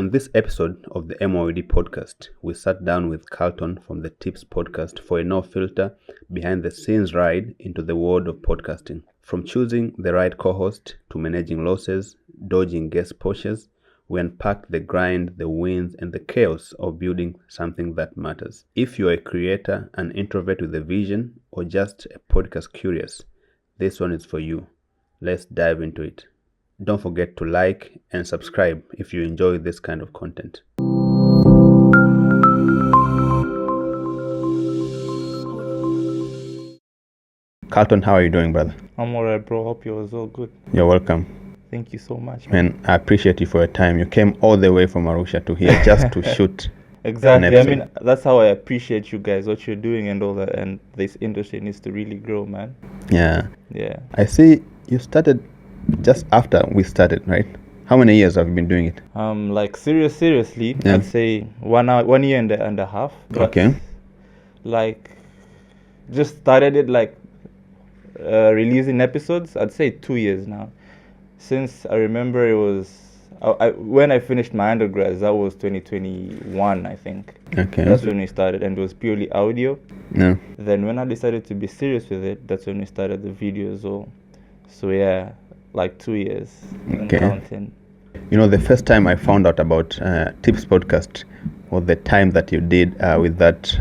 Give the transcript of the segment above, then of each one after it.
On this episode of the MOED podcast, we sat down with Carton from the Tips podcast for a no-filter, behind-the-scenes ride into the world of podcasting. From choosing the right co-host to managing losses, dodging guest poachers, we unpack the grind, the wins, and the chaos of building something that matters. If you're a creator, an introvert with a vision, or just a podcast curious, this one is for you. Let's dive into it. Don't forget to like and subscribe if you enjoy this kind of content. Carton, how are you doing, brother? I'm alright, bro. Hope yours all good. You're welcome. Thank you so much. And I appreciate you for your time. You came all the way from Arusha to here just to shoot. Exactly. I mean, that's how I appreciate you guys, what you're doing and all that. And this industry needs to really grow, man. Yeah. Yeah. I see you started just after we started, right? How many years have you been doing it? Like seriously, Yeah. I'd say 1 year and a half. But Okay. Like, just started it like releasing episodes. I'd say 2 years now. Since I remember it was when I finished my undergrad, that was 2021, I think. Okay. That's when we started, and it was purely audio. No. Then when I decided to be serious with it, that's when we started the videos. So yeah, like 2 years. and Okay. counting. You know, the first time I found out about Tips podcast was the time that you did with that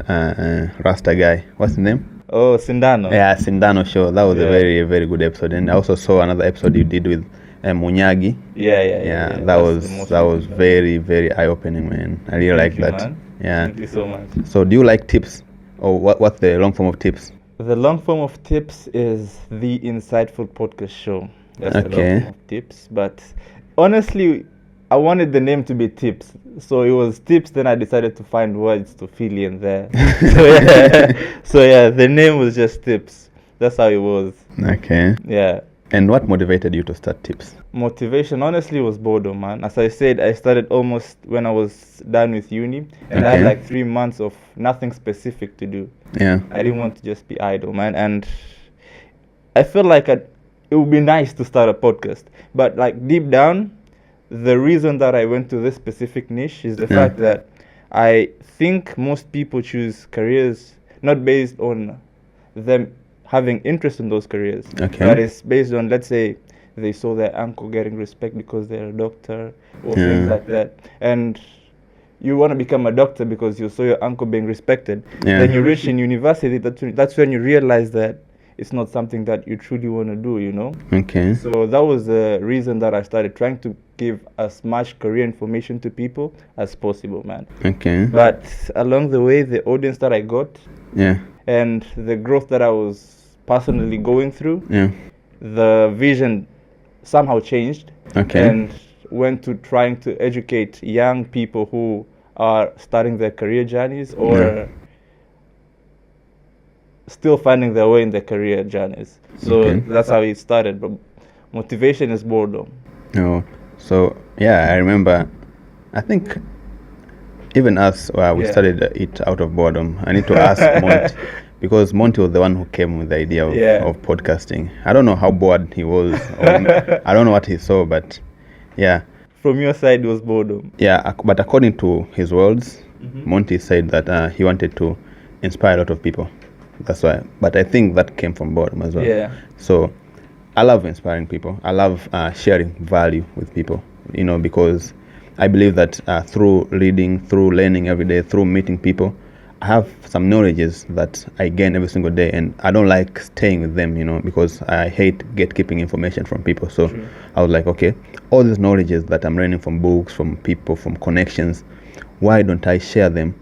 Rasta guy. What's his name? Oh, Sindano. Yeah, Sindano show. That was a Yeah. very good episode. And I also saw another episode you did with Munyagi. Yeah. That That's the was most very eye-opening, man. I really like Thank you, that. man. Yeah. Thank you so much. So do you like tips? Or what's the long form of tips? The long form of tips is the Insightful Podcast Show. That's the Okay. long form of tips. But honestly, I wanted the name to be Tips. So it was Tips, then I decided to find words to fill in there. So yeah, the name was just Tips. That's how it was. Okay. Yeah. And what motivated you to start Tips? Motivation honestly was boredom, man. As I said, I started almost when I was done with uni, and I had Okay. like 3 months of nothing specific to do. Yeah. I didn't want to just be idle, man. And I felt like it would be nice to start a podcast. But like deep down, the reason that I went to this specific niche is the Yeah. fact that I think most people choose careers not based on them having interest in those careers. Okay. But it's based on, let's say, they saw their uncle getting respect because they're a doctor or things Yeah. like that. And you want to become a doctor because you saw your uncle being respected. Yeah. Then you reach in university, that's when you realize that it's not something that you truly want to do, you know? Okay. So that was the reason that I started trying to give as much career information to people as possible, man. Okay. But along the way, the audience that I got Yeah. and the growth that I was personally going through, Yeah. the vision somehow changed. Okay. And went to trying to educate young people who are starting their career journeys or Yeah. still finding their way in their career journeys. So Okay. that's how it started. But motivation is boredom. No. So yeah, I remember. I think even us, we Yeah. started it out of boredom. I need to ask Monty because Monty was the one who came with the idea of, Yeah. of podcasting. I don't know how bored he was. Or I don't know what he saw, but yeah, From your side, it was boredom. yeah. But according to his words, Mhm. Monty said that he wanted to inspire a lot of people. That's why. But I think that came from boredom as well. Yeah. So I love inspiring people. I love sharing value with people, you know, because I believe that through reading, through learning every day, through meeting people, I have some knowledges that I gain every single day, and I don't like staying with them, you know, because I hate gatekeeping information from people. So True. I was like, okay, all these knowledges that I'm learning from books, from people, from connections, why don't I share them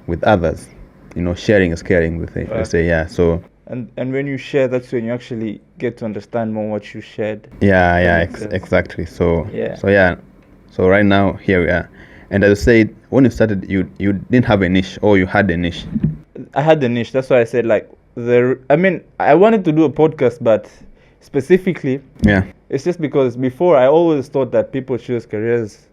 with others? You know, sharing is caring, they say, yeah. So And when you share, that's when you actually get to understand more what you shared. yeah, That makes sense. exactly. So Yeah. So right now here we are. And as I said, when you started, you didn't have a niche, or you had a niche. I had the niche. That's why I said like I wanted to do a podcast, but specifically, Yeah. it's just because before I always thought that people choose careers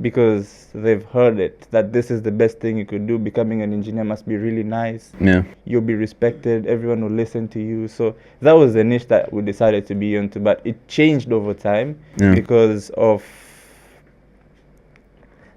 because they've heard it, that this is the best thing you could do. Becoming an engineer must be really nice. Yeah. You'll be respected. Everyone will listen to you. So that was the niche that we decided to be into. But it changed over time Yeah. because of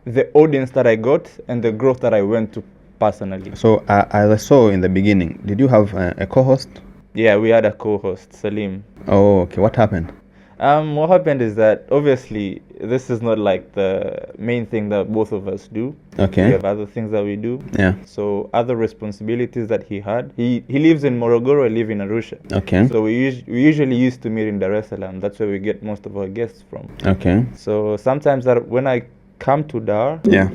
the audience that I got and the growth that I went to personally. So, as I saw in the beginning, did you have a co-host? Yeah, we had a co-host, Salim. Oh, okay. What happened? What happened is that obviously this is not like the main thing that both of us do. Okay. We have other things that we do. Yeah. So other responsibilities that he had. He lives in Morogoro, I live in Arusha. Okay. So we usually used to meet in Dar es Salaam. That's where we get most of our guests from. Okay. So sometimes when I come to Dar, Yeah.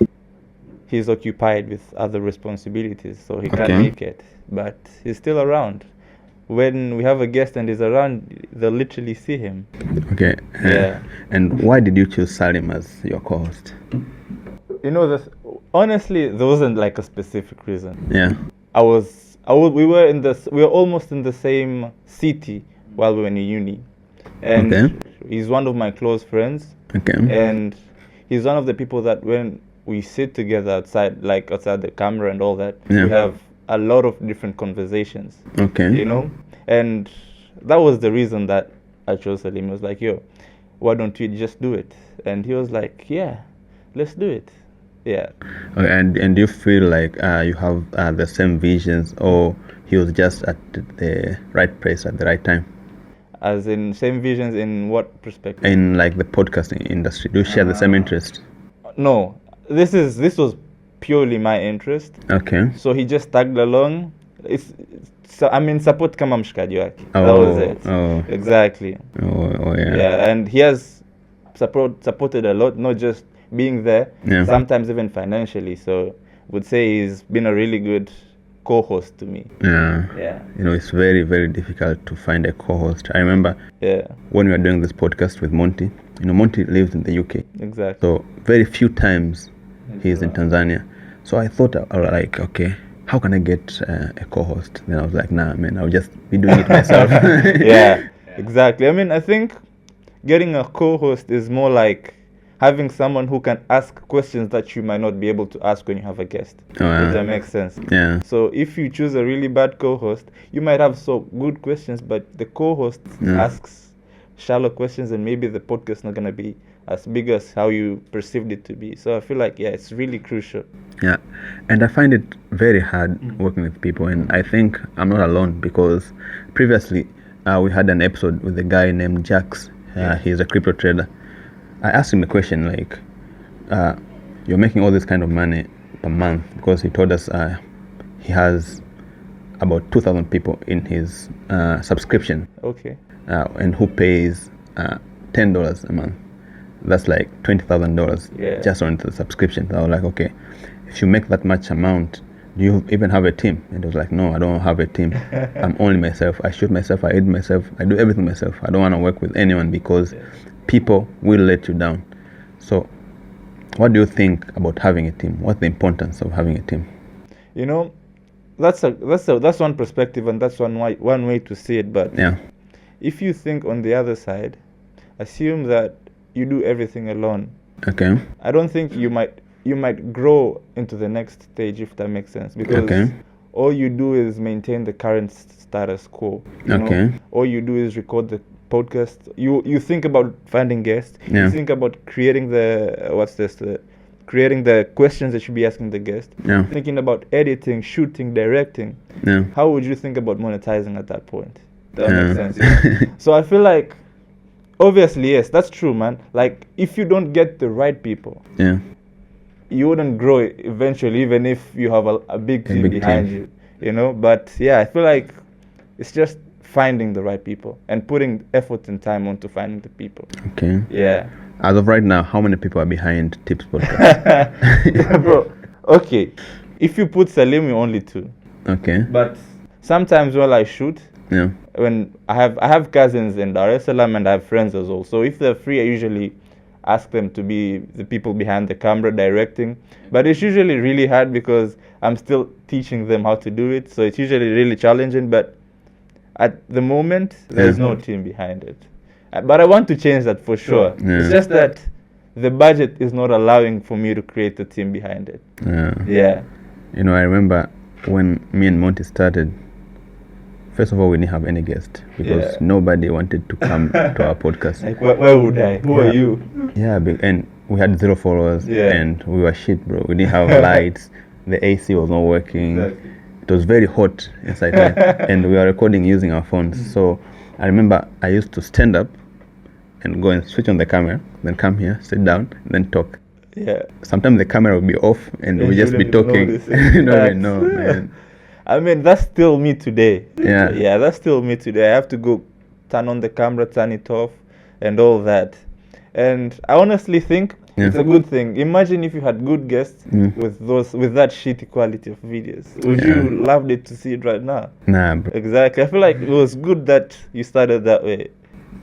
he's occupied with other responsibilities, so he can't Okay. make it. But he's still around. When we have a guest and he's around, they'll literally see him. Okay. Yeah. And why did you choose Salim as your co-host? You know, honestly, there wasn't like a specific reason. Yeah. We were almost in the same city while we were in uni, and Okay. he's one of my close friends, Okay. and he's one of the people that when we sit together outside the camera and all that, Yeah. we have a lot of different conversations, Okay. you know, and that was the reason that I chose Salim. He was like, yo, why don't we just do it? And he was like, yeah, let's do it. Yeah. Okay, and do you feel like you have the same visions, or he was just at the right place at the right time? As in same visions in what perspective? In like the podcasting industry, do you share the same interest? No, this was purely my interest. Okay. So he just tagged along. Support kama mshikaji wake. That Oh, was it. oh. Exactly. Oh, yeah. Yeah, and he has supported a lot, not just being there, Yeah. sometimes even financially. So would say he's been a really good co-host to me. Yeah. Yeah. You know, it's very, very difficult to find a co-host. I remember Yeah, when we were doing this podcast with Monty. You know, Monty lives in the UK, exactly. so very few times he's in Tanzania. So I thought, like, okay, how can I get a co-host? Then I was like, nah, man, I'll just be doing it myself. Yeah, exactly. I mean, I think getting a co-host is more like having someone who can ask questions that you might not be able to ask when you have a guest. Oh, yeah. If that makes sense. Yeah. So if you choose a really bad co-host, you might have so good questions, but the co-host Yeah. asks shallow questions, and maybe the podcast is not gonna be as big as how you perceived it to be. So I feel like it's really crucial. Yeah, and I find it very hard working with people, and I think I'm not alone, because previously we had an episode with a guy named Jax. He's a crypto trader. I asked him a question like, you're making all this kind of money per month, because he told us he has about 2,000 people in his subscription, Okay. and who pays $10 a month. That's like $20,000 Yeah. just on the subscription. So I was like, okay, if you make that much amount, do you even have a team? And he was like, no, I don't have a team. I'm only myself. I shoot myself, I edit myself, I do everything myself. I don't want to work with anyone, because people will let you down. So what do you think about having a team? What's the importance of having a team? You know, that's one perspective, and that's one way to see it. But Yeah. if you think on the other side, assume that you do everything alone. Okay. I don't think you might grow into the next stage, if that makes sense, because Okay. all you do is maintain the current status quo. You know? Okay. All you do is record the podcast. You think about finding guests. Yeah. You think about creating creating the questions that you should be asking the guest. Yeah. Thinking about editing, shooting, directing. Yeah. How would you think about monetizing at that point? That Yeah. makes sense. Yeah? So I feel like, obviously, yes, that's true, man. Like, if you don't get the right people, Yeah. you wouldn't grow eventually, even if you have a big team big behind team. you, But yeah, I feel like it's just finding the right people and putting effort and time onto finding the people. Okay. Yeah. As of right now, how many people are behind Tips Podcast? Bro, okay. If you put Salim, you're only two. Okay. But sometimes while I shoot, Yeah. when I have cousins in Dar es Salaam, and I have friends as well. So if they're free, I usually ask them to be the people behind the camera directing. But it's usually really hard because I'm still teaching them how to do it. So it's usually really challenging. But at the moment, there's no team behind it. But I want to change that for sure. Yeah. It's just that the budget is not allowing for me to create a team behind it. Yeah. Yeah. You know, I remember when me and Monty started, first of all, we didn't have any guest, because Yeah. nobody wanted to come to our podcast. Like, where would I? Who are you? Yeah, and we had 0 followers, Yeah. and we were shit, bro. We didn't have lights. The AC was not working. Exactly. It was very hot inside there, and we were recording using our phones. So I remember I used to stand up and go and switch on the camera, then come here, sit down, and then talk. Yeah. Sometimes the camera would be off, and And we you just be don't even talking. notice You it. don't even Facts. know, man. I mean, that's still me today. Yeah. Yeah, that's still me today. I have to go turn on the camera, turn it off, and all that. And I honestly think Yeah. it's a good thing. Imagine if you had good guests Mm. with that shitty quality of videos. Would Yeah. you loved it to see it right now? Nah, bro. Exactly. I feel like it was good that you started that way.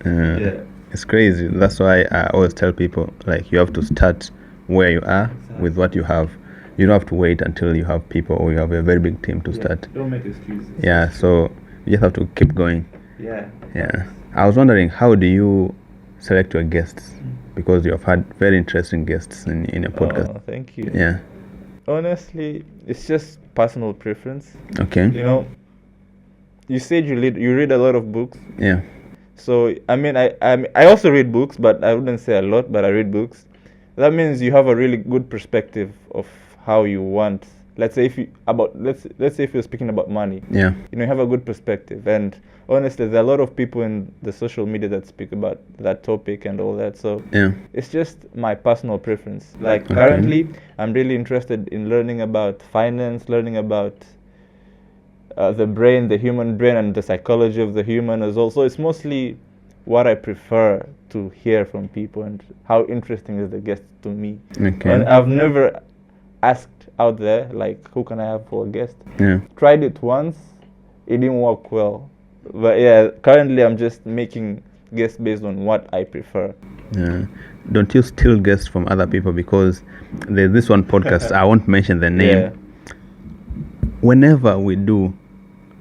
Yeah. It's crazy. That's why I always tell people, like, you have to start where you are with what you have. You don't have to wait until you have people or you have a very big team to start. Don't make excuses. Yeah, so you just have to keep going. Yeah. Yeah. I was wondering, how do you select your guests? Because you have had very interesting guests in your podcast. Oh, thank you. Yeah. Honestly, it's just personal preference. Okay. You know, you said you read a lot of books. Yeah. So I mean, I also read books, but I wouldn't say a lot. But I read books. That means you have a really good perspective of how you want. Let's say if you're speaking about money, Yeah. you know, you have a good perspective. And honestly, there are a lot of people in the social media that speak about that topic and all that. So Yeah. it's just my personal preference. Like Okay. currently, I'm really interested in learning about finance, learning about the brain, the human brain, and the psychology of the human as well. So it's mostly what I prefer to hear from people and how interesting is the guest to me. Okay. And I've never asked out there, like, who can I have for a guest? Yeah. Tried it once, it didn't work well. But yeah, currently I'm just making guests based on what I prefer. Yeah. Don't you steal guests from other people? Because there's this one podcast, I won't mention the name. Yeah. Whenever we do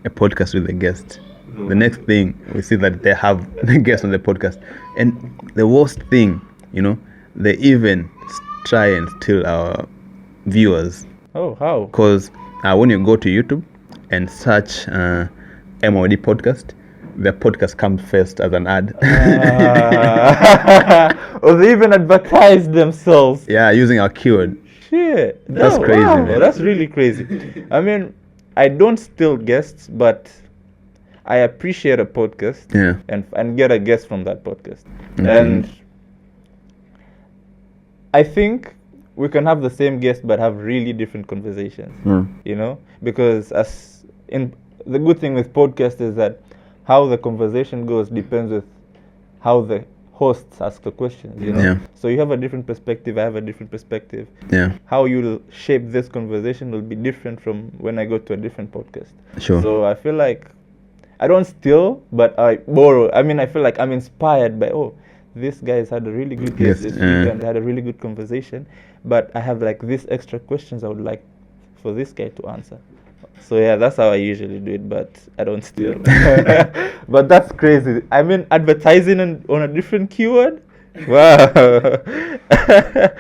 a podcast with a guest, the next thing we see that they have the guest on the podcast. And the worst thing, you know, they even try and steal our viewers. Oh, how? Because when you go to YouTube and search MOD podcast, the podcast comes first as an ad. Or they even advertise themselves. Yeah, using our keyword. Shit. That's crazy, Wow, man. that's really crazy. I mean, I don't steal guests, but I appreciate a podcast Yeah. and get a guest from that podcast. Okay. And I think we can have the same guest but have really different conversations. You know, because the good thing with podcast is that how the conversation goes depends with how the hosts ask the questions, you know. Yeah. So you have a different perspective, I have a different perspective. Yeah. How you'll shape this conversation will be different from when I go to a different podcast. Sure. So I feel like I don't steal, but I borrow. I mean, I feel like I'm inspired by, this guy's had a really good guest Yes, this week and had a really good conversation, but I have like these extra questions I would like for this guy to answer. So yeah, that's how I usually do it, but I don't steal. But that's crazy. I mean, advertising on a different keyword? Wow.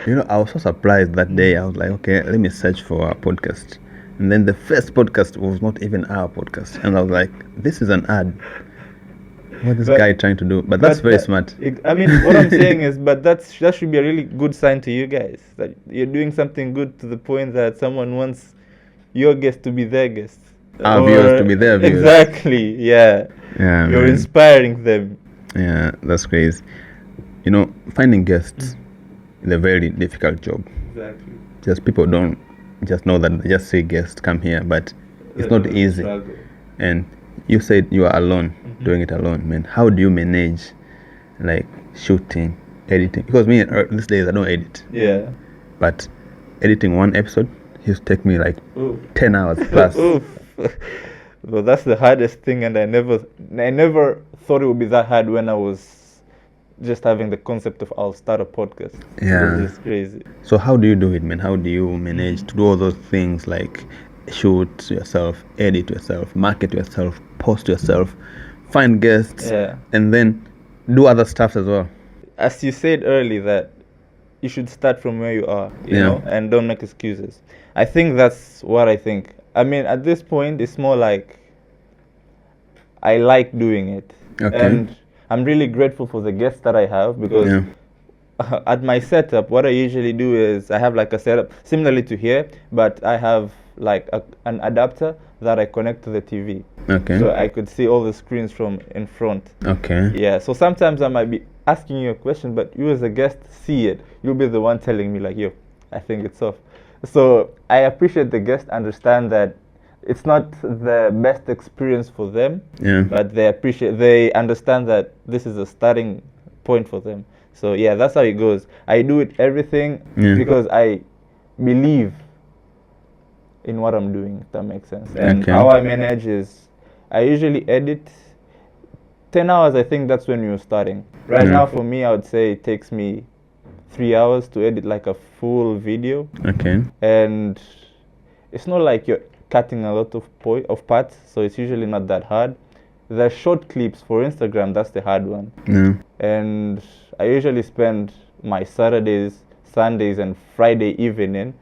You know, I was so surprised that day. I was like, okay, let me search for our podcast. And then the first podcast was not even our podcast. And I was like, this is an ad. What is this guy trying to do? But that's very smart. I mean, what I'm saying is, but that should be a really good sign to you guys, that you're doing something good to the point that someone wants your guest to be their guest. Our viewers to be their viewers. Exactly, yeah. Yeah, You're man. inspiring them. Yeah, that's crazy. You know, finding guests is a very difficult job. Exactly. Just people don't just know that they just say guest, come here, but it's not easy. And you said you are alone, doing it alone, man. How do you manage, like, shooting, editing? Because me, these days I don't edit. Yeah. But editing one episode used to take me like Oof. 10 hours plus. Oof. Well, that's the hardest thing, and I never thought it would be that hard when I was just having the concept of I'll start a podcast. Yeah. It's just crazy. So how do you do it, man? How do you manage to do all those things, like shoot yourself, edit yourself, market yourself, post yourself, find guests, Yeah. and then do other stuff as well? As you said earlier, that you should start from where you are, you Yeah. know, and don't make excuses. I think that's what I think. I mean, at this point, it's more like I like doing it. Okay. And I'm really grateful for the guests that I have, because Yeah. at my setup, what I usually do is I have like a setup similarly to here, but I have like an adapter that I connect to the TV. Okay. So I could see all the screens from in front. Okay. Yeah, so sometimes I might be asking you a question, but you as a guest see it. You'll be the one telling me like, yo, I think it's off. So I appreciate the guest understand that it's not the best experience for them, Yeah. but they understand that this is a starting point for them. So yeah, that's how it goes. I do it everything Yeah. because I believe in what I'm doing, if that makes sense. And Okay. how I manage is I usually edit 10 hours. I think that's when you're starting. Right Yeah. now for me, I would say it takes me 3 hours to edit like a full video. Okay. And it's not like you're cutting a lot of parts, so it's usually not that hard. The short clips for Instagram, that's the hard one. Yeah. And I usually spend my Saturdays, Sundays, and Friday evening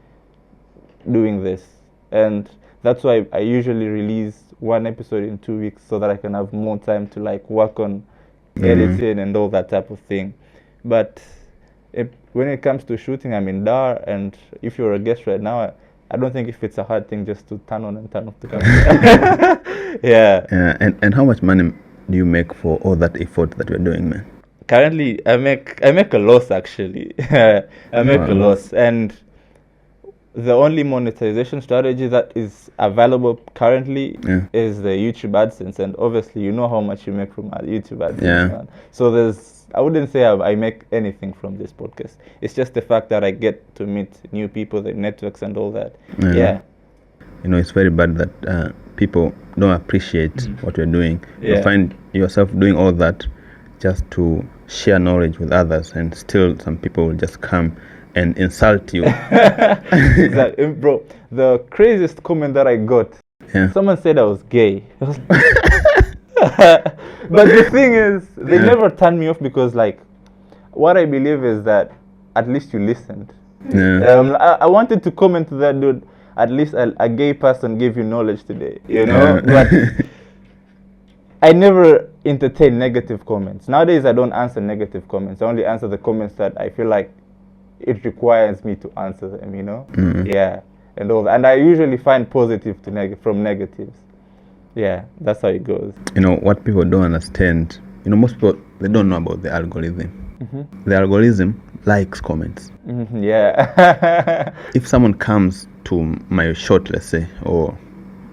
doing this. And that's why I usually release one episode in 2 weeks so that I can have more time to like work on editing and all that type of thing. But when it comes to shooting, I'm in Dar, and if you're a guest right now, I don't think if it's a hard thing just to turn on and turn off the camera. Yeah. Yeah. And how much money do you make for all that effort that you're doing, man? Currently, I make a loss actually. I make a Wow. loss, and the only monetization strategy that is available currently Yeah. is the YouTube AdSense, and obviously you know how much you make from YouTube AdSense. Yeah. Man. So I wouldn't say I make anything from this podcast. It's just the fact that I get to meet new people, the networks, and all that. Yeah. Yeah. You know, it's very bad that people don't appreciate what you're doing. You Yeah. find yourself doing all that just to share knowledge with others, and still some people will just come and insult you. Exactly. Bro, the craziest comment that I got, Yeah. someone said I was gay. But the thing is, they Yeah. never turned me off because, like, what I believe is that at least you listened. Yeah. I wanted to comment to that dude, at least a gay person gave you knowledge today, you know? Yeah. But I never entertain negative comments. Nowadays, I don't answer negative comments. I only answer the comments that I feel like it requires me to answer them, you know? Yeah, and all that. And I usually find positive from negatives. Yeah, that's how it goes. You know, what people don't understand, you know, most people, they don't know about the algorithm. The algorithm likes comments. Yeah. If someone comes to my short, let's say, or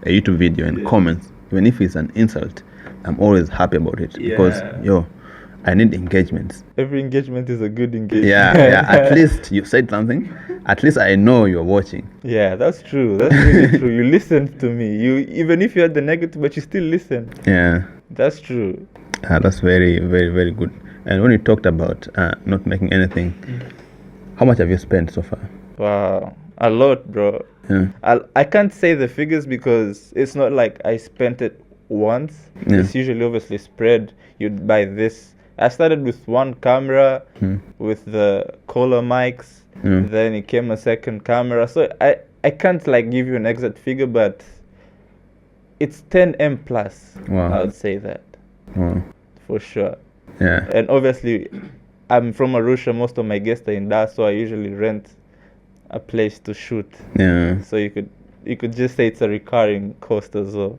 a YouTube video and comments, even if it's an insult, I'm always happy about it because, I need engagements. Every engagement is a good engagement. Yeah, at least you said something. At least I know you're watching. Yeah, that's true. That's really true. You listened to me. Even if you had the negative, but you still listened. Yeah. That's true. That's very, very, very good. And when you talked about not making anything, how much have you spent so far? Wow, a lot, bro. Yeah. I can't say the figures because it's not like I spent it once. Yeah. It's usually obviously spread. You'd buy this. I started with one camera with the collar mics. Then it came a second camera. So I can't like give you an exact figure, but it's 10M plus. Wow. I would say that Wow. for sure. Yeah. And obviously, I'm from Arusha. Most of my guests are in Dar, so I usually rent a place to shoot. Yeah. So you could just say it's a recurring cost as well.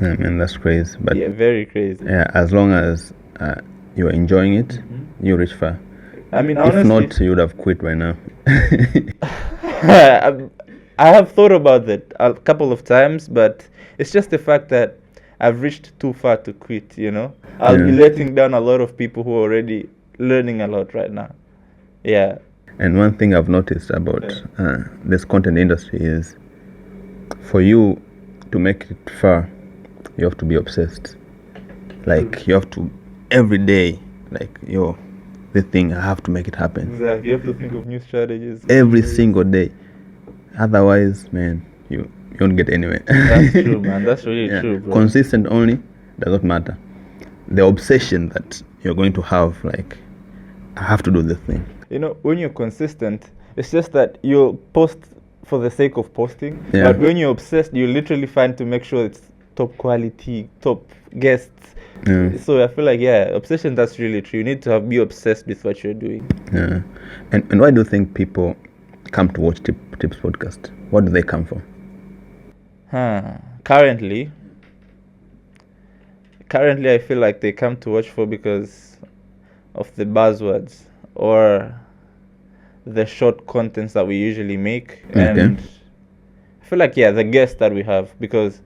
Yeah, man, that's crazy. But Yeah, very crazy. yeah, as long as you're enjoying it, you reach far. I mean, If honestly, not, you would have quit right now. I have thought about that a couple of times, but it's just the fact that I've reached too far to quit, you know? I'll be letting down a lot of people who are already learning a lot right now. Yeah. And one thing I've noticed about this content industry is for you to make it far, you have to be obsessed. Like, you have to, every day, like, this thing, I have to make it happen. Exactly. You have to think of new strategies. Every single day. Otherwise, man, you won't get anywhere. That's true, man. That's really Yeah. true, bro. Consistent only does not matter. The obsession that you're going to have, like, I have to do this thing. You know, when you're consistent, it's just that you'll post for the sake of posting. Yeah. But when you're obsessed, you literally find to make sure it's top quality, top guests, Yeah. So I feel like, yeah, obsession, that's really true. You need to be obsessed with what you're doing. Yeah. And why do you think people come to watch Tips podcast? What do they come for? Currently, I feel like they come to watch for because of the buzzwords or the short contents that we usually make. Okay. And I feel like, yeah, the guests that we have, because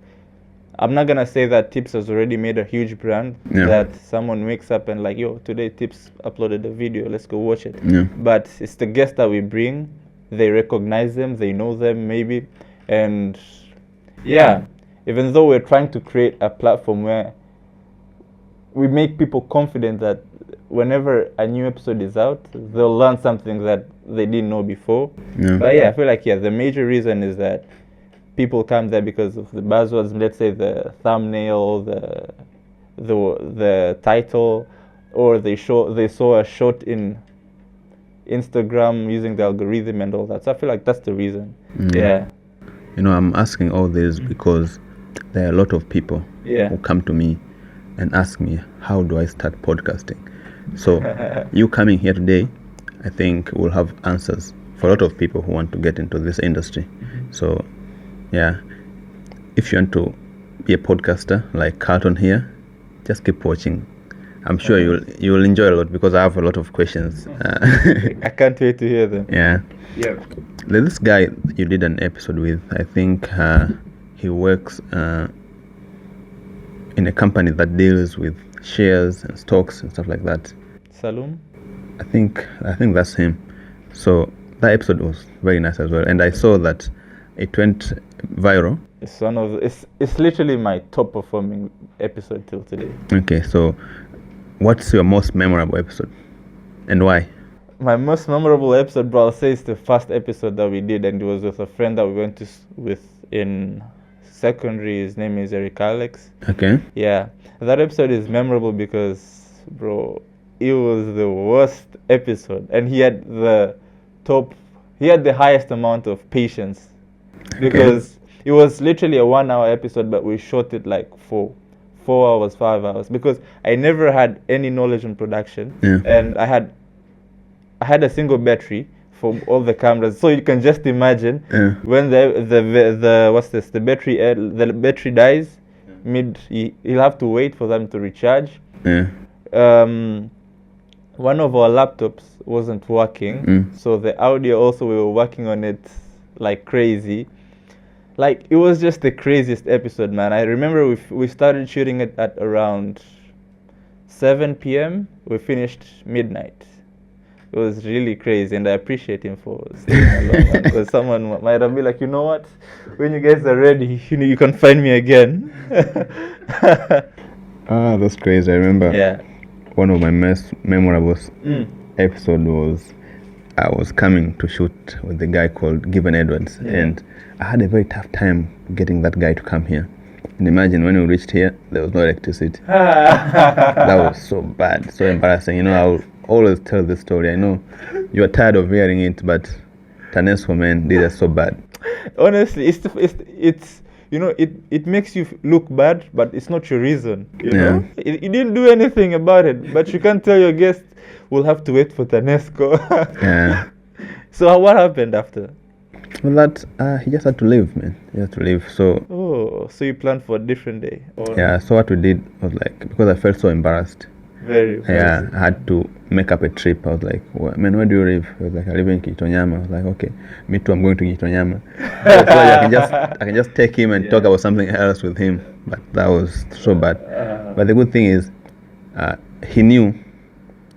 I'm not gonna say that Tips has already made a huge brand, Yeah. that someone wakes up and like, yo, today Tips uploaded a video, let's go watch it. Yeah. But it's the guests that we bring. They recognize them, they know them maybe, and yeah, even though we're trying to create a platform where we make people confident that whenever a new episode is out, they'll learn something that they didn't know before. Yeah. But yeah, I feel like, yeah, the major reason is that people come there because of the buzzwords, let's say the thumbnail, the title, or they saw a shot in Instagram using the algorithm and all that. So I feel like that's the reason. Yeah. You know, I'm asking all this because there are a lot of people who come to me and ask me, how do I start podcasting? So you coming here today, I think will have answers for a lot of people who want to get into this industry. So yeah, if you want to be a podcaster like Carton here, just keep watching. I'm sure you'll enjoy a lot because I have a lot of questions. I can't wait to hear them. Yeah. Yeah. There's this guy you did an episode with. I think he works in a company that deals with shares and stocks and stuff like that. Saloon? I think that's him. So that episode was very nice as well, and I saw that it went viral. It's literally my top performing episode till today. Okay, so what's your most memorable episode, and why? My most memorable episode, bro, I'll say it's the first episode that we did, and it was with a friend that we went to with in secondary. His name is Eric Alex. Okay. Yeah, that episode is memorable because, bro, it was the worst episode, and he had the highest amount of patience, because it was literally a 1 hour episode, but we shot it like for 4 hours, 5 hours, because I never had any knowledge on production. Yeah. And I had a single battery for all the cameras, so you can just imagine when the battery dies you'll have to wait for them to recharge. One of our laptops wasn't working, so the audio also, we were working on it like crazy. Like, it was just the craziest episode, man. I remember we started shooting it at around 7 p.m. We finished midnight. It was really crazy, and I appreciate him for staying along, because someone might have been like, you know what, when you guys are ready, you can find me again. That's crazy. I remember. Yeah. One of my most memorable episode was I was coming to shoot with the guy called Given Edwards, and I had a very tough time getting that guy to come here. And imagine when we reached here, there was no electricity. That was so bad, so embarrassing. You know, I'll always tell this story. I know you are tired of hearing it, but TANESCO, man, did it so bad. Honestly, it's you know, it makes you look bad, but it's not your reason. You know, you didn't do anything about it, but you can't tell your guests, we'll have to wait for TANESCO. Yeah. So what happened after? Well, that he just had to leave, man. He had to leave. So. So you planned for a different day? Or? Yeah. So what we did was, like, because I felt so embarrassed. Very. Yeah, I had to make up a trip. I was like, well, man, where do you live? He was like, I live in Kitonyama. I was like, okay, me too, I'm going to Kitonyama. So I can just take him and talk about something else with him. But that was so bad. But the good thing is, he knew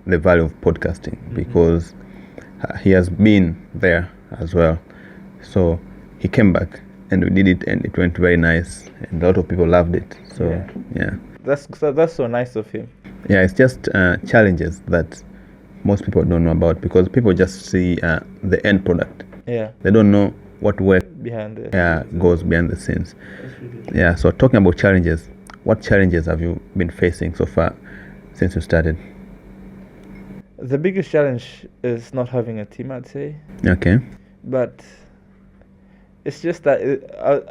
the value of podcasting, because he has been there as well. So he came back and we did it, and it went very nice, and a lot of people loved it. So yeah. That's so nice of him. Yeah, it's just challenges that most people don't know about, because people just see the end product. Yeah. They don't know what work goes behind the scenes. Yeah, so talking about challenges, what challenges have you been facing so far since you started? The biggest challenge is not having a team, I'd say. Okay. But it's just that,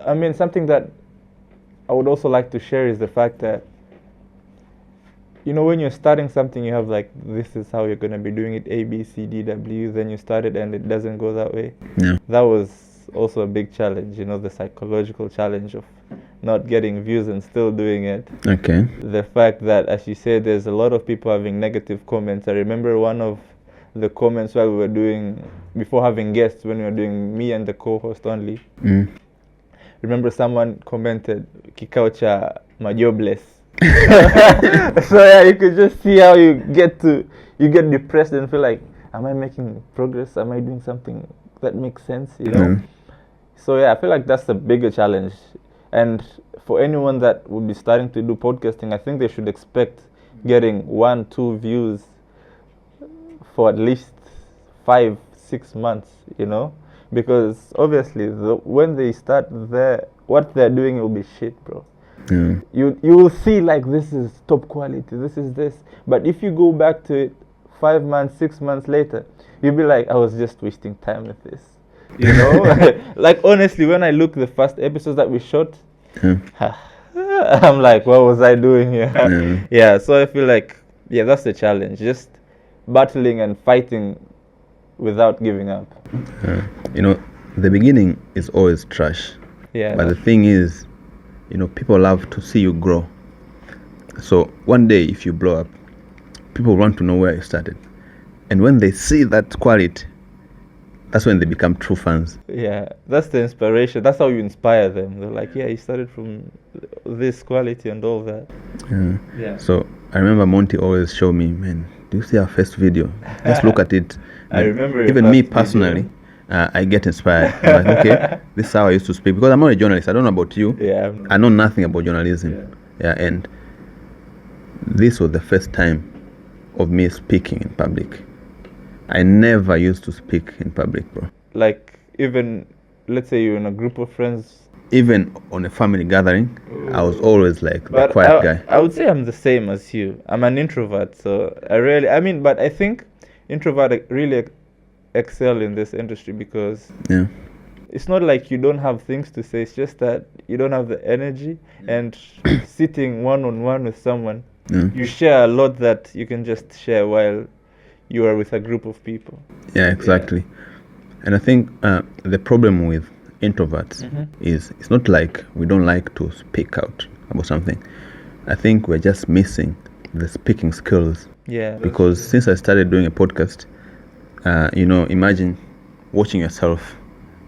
I mean, something that I would also like to share is the fact that you know, when you're starting something, you have like, this is how you're going to be doing it, A, B, C, D, W, then you start it and it doesn't go that way. Yeah. That was also a big challenge, you know, the psychological challenge of not getting views and still doing it. Okay. The fact that, as you said, there's a lot of people having negative comments. I remember one of the comments while we were doing, before having guests, when we were doing me and the co-host only. Remember someone commented, kikao cha majobless. So yeah, you could just see how you get depressed and feel like, am I making progress? Am I doing something that makes sense? You know. So yeah, I feel like that's the bigger challenge. And for anyone that would be starting to do podcasting, I think they should expect getting 1-2 views for at least 5-6 months. You know, because obviously when they start what they're doing will be shit, bro. You will see like, this is top quality, this is this, but if you go back to it 5 months, 6 months later, you'll be like, I was just wasting time with this, you know. Like honestly, when I look the first episodes that we shot, I'm like, what was I doing here? Yeah, so I feel like, yeah, that's the challenge, just battling and fighting without giving up. You know, the beginning is always trash, but the thing is, you know, people love to see you grow. So one day, if you blow up, people want to know where you started. And when they see that quality, that's when they become true fans. Yeah, that's the inspiration. That's how you inspire them. They're like, yeah, you started from this quality and all that. Yeah. So I remember Monty always show me, man, do you see our first video? Just look at it. I remember even me personally, I get inspired. I'm like, okay, this is how I used to speak, because I'm not a journalist. I don't know about you. Yeah. I know nothing about journalism. Yeah, and this was the first time of me speaking in public. I never used to speak in public, bro. Like, even, let's say you're in a group of friends. Even on a family gathering, I was always like the quiet guy. I would say I'm the same as you. I'm an introvert, so but I think introvert really excel in this industry, because it's not like you don't have things to say, it's just that you don't have the energy. And sitting one-on-one with someone, you share a lot that you can just share while you are with a group of people. Yeah, exactly. And I think the problem with introverts is, it's not like we don't like to speak out about something. I think we're just missing the speaking skills. Yeah. Because since I started doing a podcast, you know, imagine watching yourself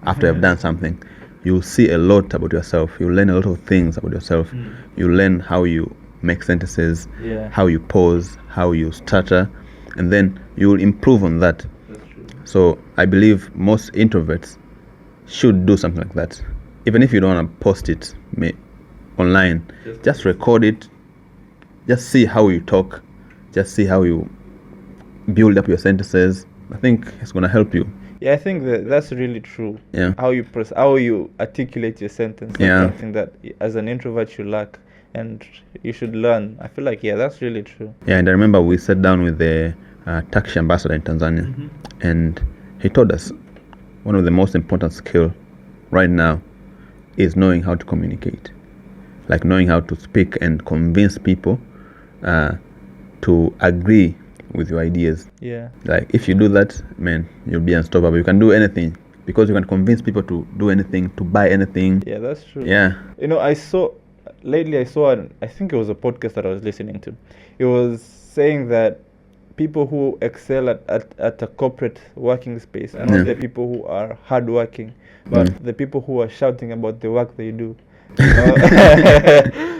after you've done something. You'll see a lot about yourself. You'll learn a lot of things about yourself. You learn how you make sentences, how you pause, how you stutter, and then you'll improve on that. That's true. So I believe most introverts should do something like that. Even if you don't want to post it online, just record it. Just see how you talk. Just see how you build up your sentences. I think it's going to help you. Yeah, I think that's really true. Yeah. How you articulate your sentence is something that as an introvert you lack, and you should learn. I feel like, that's really true. Yeah, and I remember we sat down with the Turkish ambassador in Tanzania, and he told us one of the most important skills right now is knowing how to communicate, like knowing how to speak and convince people to agree with your ideas. Yeah. Like if you do that, man, you'll be unstoppable. You can do anything because you can convince people to do anything, to buy anything. Yeah, that's true. Yeah. You know, I think it was a podcast that I was listening to. It was saying that people who excel at a corporate working space are not the people who are hardworking, but the people who are shouting about the work they do.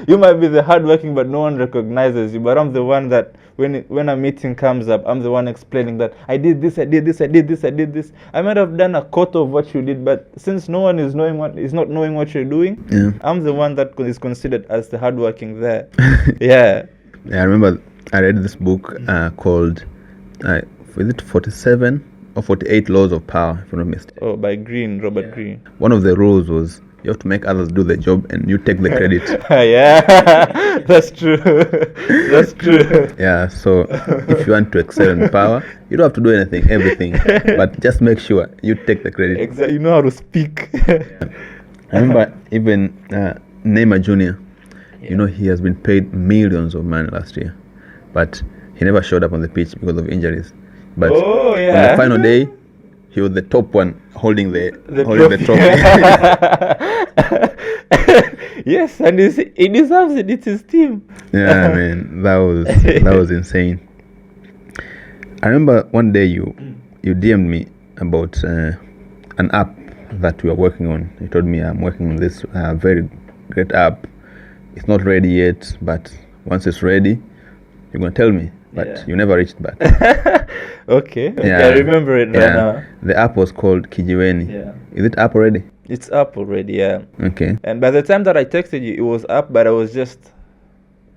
You might be the hardworking, but no one recognizes you. But I'm the one that when a meeting comes up, I'm the one explaining that I did this, I did this, I did this, I did this. I might have done a quarter of what you did, but since no one is not knowing what you're doing, I'm the one that is considered as the hardworking there. Yeah. I remember I read this book called is it 47 or 48 Laws of Power, if I'm not mistaken. Oh, by Robert Greene. One of the rules was you have to make others do the job and you take the credit. Yeah, that's true. That's true. Yeah, so if you want to excel in power, you don't have to do everything, but just make sure you take the credit. Exactly. You know how to speak. I remember even Neymar Jr., you know, he has been paid millions of money last year. but he never showed up on the pitch because of injuries. But Oh, on yeah. the final day, he was the top one holding the trophy. Yes, and he deserves it. It's his team. Yeah, man, that was insane. I remember one day you DM'd me about an app that we are working on. You told me I'm working on this very great app. It's not ready yet, but once it's ready, you're gonna tell me. But you never reached back. Okay, I remember it right now. The app was called Kijiweni. Yeah. Is it up already? It's up already, yeah. Okay. And by the time that I texted you, it was up, but I was just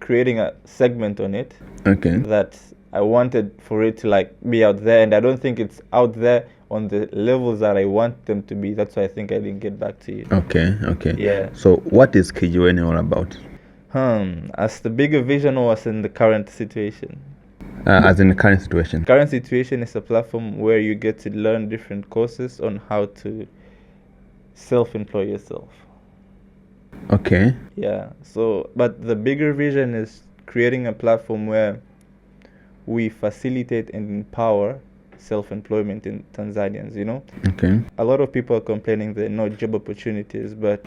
creating a segment on it. Okay. That I wanted for it to like be out there, and I don't think it's out there on the levels that I want them to be. That's why I think I didn't get back to you. Okay. Yeah. So what is Kijiweni all about? As the bigger vision or as in the current situation? As in the current situation. Current situation is a platform where you get to learn different courses on how to self-employ yourself. Okay. Yeah. So, but the bigger vision is creating a platform where we facilitate and empower self-employment in Tanzanians, you know? Okay. A lot of people are complaining there are no job opportunities, but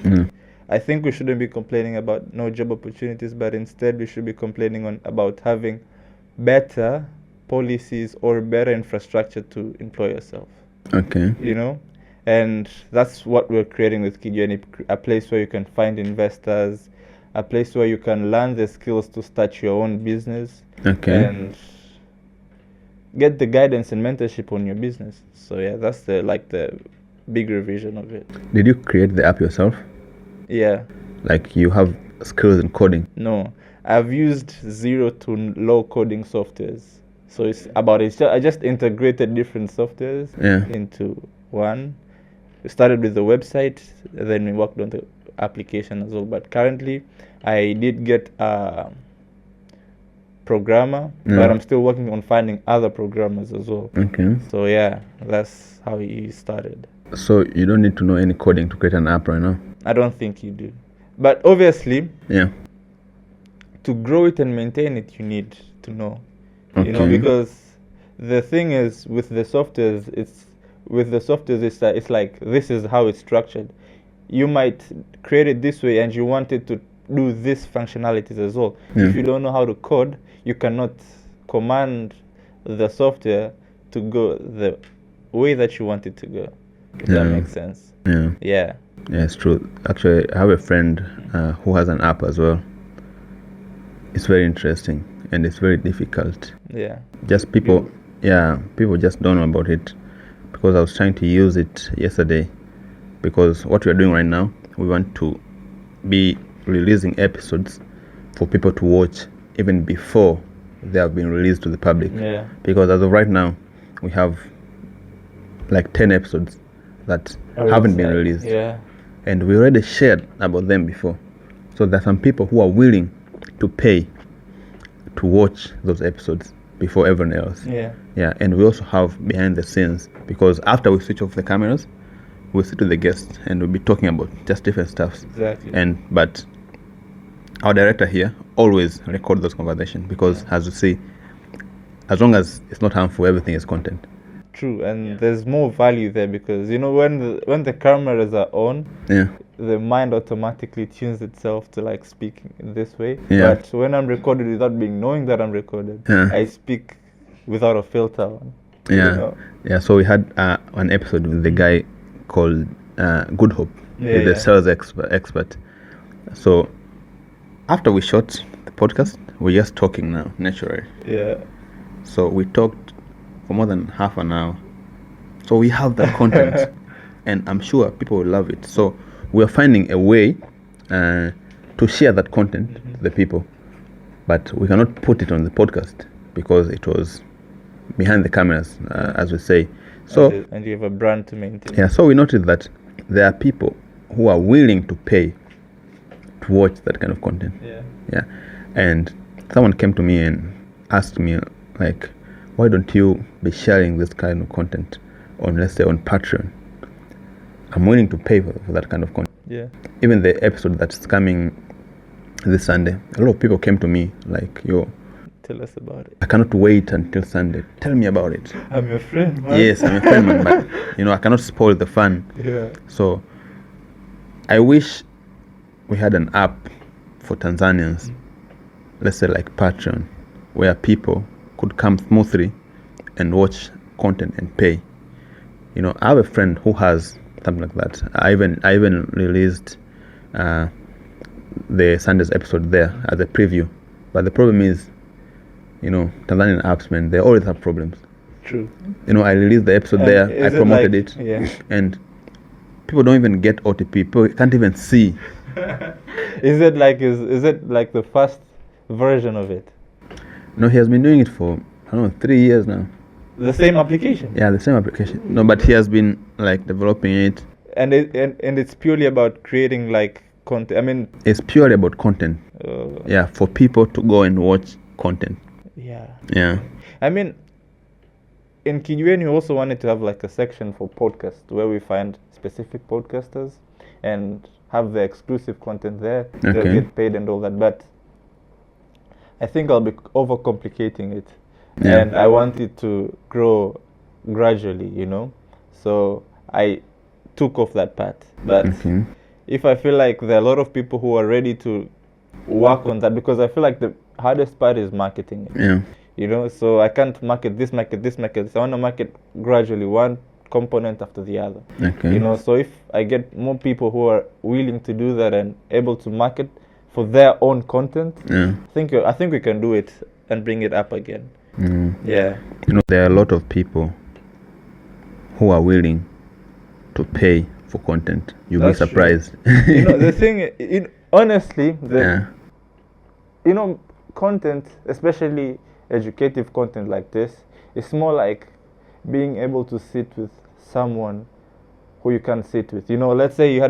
I think we shouldn't be complaining about no job opportunities, but instead we should be complaining about having better policies or better infrastructure to employ yourself. Okay. You know? And that's what we're creating with Kijiweni, a place where you can find investors, a place where you can learn the skills to start your own business. Okay. And get the guidance and mentorship on your business. So yeah, that's the bigger vision of it. Did you create the app yourself? Yeah. Like you have skills in coding? No, I've used zero to low coding softwares. So I just integrated different softwares into one. We started with the website, then we worked on the application as well. But currently, I did get a programmer, but I'm still working on finding other programmers as well. Okay. So yeah, that's how he started. So you don't need to know any coding to create an app right now? I don't think you do. But obviously, to grow it and maintain it, you need to know. Okay. You know, because the thing is with the softwares, it's like this is how it's structured. You might create it this way and you want it to do this functionalities as well. If you don't know how to code, you cannot command the software to go the way that you want it to go. If that makes sense. Yeah, it's true. Actually, I have a friend who has an app as well. It's very interesting and it's very difficult. Yeah. Just people just don't know about it, because I was trying to use it yesterday, because what we're doing right now, we want to be releasing episodes for people to watch even before they have been released to the public. Yeah. Because as of right now, we have like 10 episodes that haven't been released. Yeah. And we already shared about them before. So there are some people who are willing to pay to watch those episodes before everyone else. Yeah. Yeah, and we also have behind the scenes, because after we switch off the cameras, we'll sit with the guests and we'll be talking about just different stuffs. Exactly. But our director here always record those conversations, because as you see, as long as it's not harmful, everything is content. True, and there's more value there, because you know when the cameras are on, the mind automatically tunes itself to like speak in this way. Yeah. But when I'm recorded without knowing that I'm recorded, I speak without a filter on. You know? Yeah. So we had an episode with the guy called Good Hope, the sales expert. So after we shot the podcast, we're just talking now naturally. Yeah. So we talked for more than half an hour. So we have that content, and I'm sure people will love it. So we are finding a way to share that content to the people, but we cannot put it on the podcast because it was behind the cameras, as we say. So and you have a brand to maintain. Yeah. So we noticed that there are people who are willing to pay to watch that kind of content. Yeah. And someone came to me and asked me, like, why don't you be sharing this kind of content on, let's say, on Patreon? I'm willing to pay for that kind of content. Yeah. Even the episode that's coming this Sunday, a lot of people came to me like, yo, Tell us about it. I cannot wait until Sunday. Tell me about it. I'm your friend, man. Yes, I'm a friend, man, but I cannot spoil the fun. Yeah. So I wish we had an app for Tanzanians, let's say like Patreon, where people could come smoothly and watch content and pay. I have a friend who has something like that. I even released the Sunday's episode there as a preview. But the problem is, Tanzanian apps, man, they always have problems. True. I released the episode there, I promoted it, and people don't even get OTP. People can't even see. Is it like the first version of it? No, he has been doing it for 3 years now. The same application? Yeah, the same application. No, but he has been like developing it. And it's purely about creating like content. I mean, it's purely about content. Yeah, for people to go and watch content. Yeah. I mean, in Kijiweni, we also wanted to have like a section for podcasts where we find specific podcasters and have the exclusive content there. Okay. They'll get paid and all that. But I think I'll be overcomplicating it. Yeah. And I want it to grow gradually, So I took off that part. But if I feel like there are a lot of people who are ready to work on that, because I feel like the hardest part is marketing it. Yeah. So I can't market this. I want to market gradually, one component after the other. Okay. So if I get more people who are willing to do that and able to market for their own content, Yeah. I think we can do it and bring it up again. Yeah. There are a lot of people who are willing to pay for content. You'll be surprised. The thing, honestly, content, especially educative content like this, is more like being able to sit with someone who you can sit with. Let's say you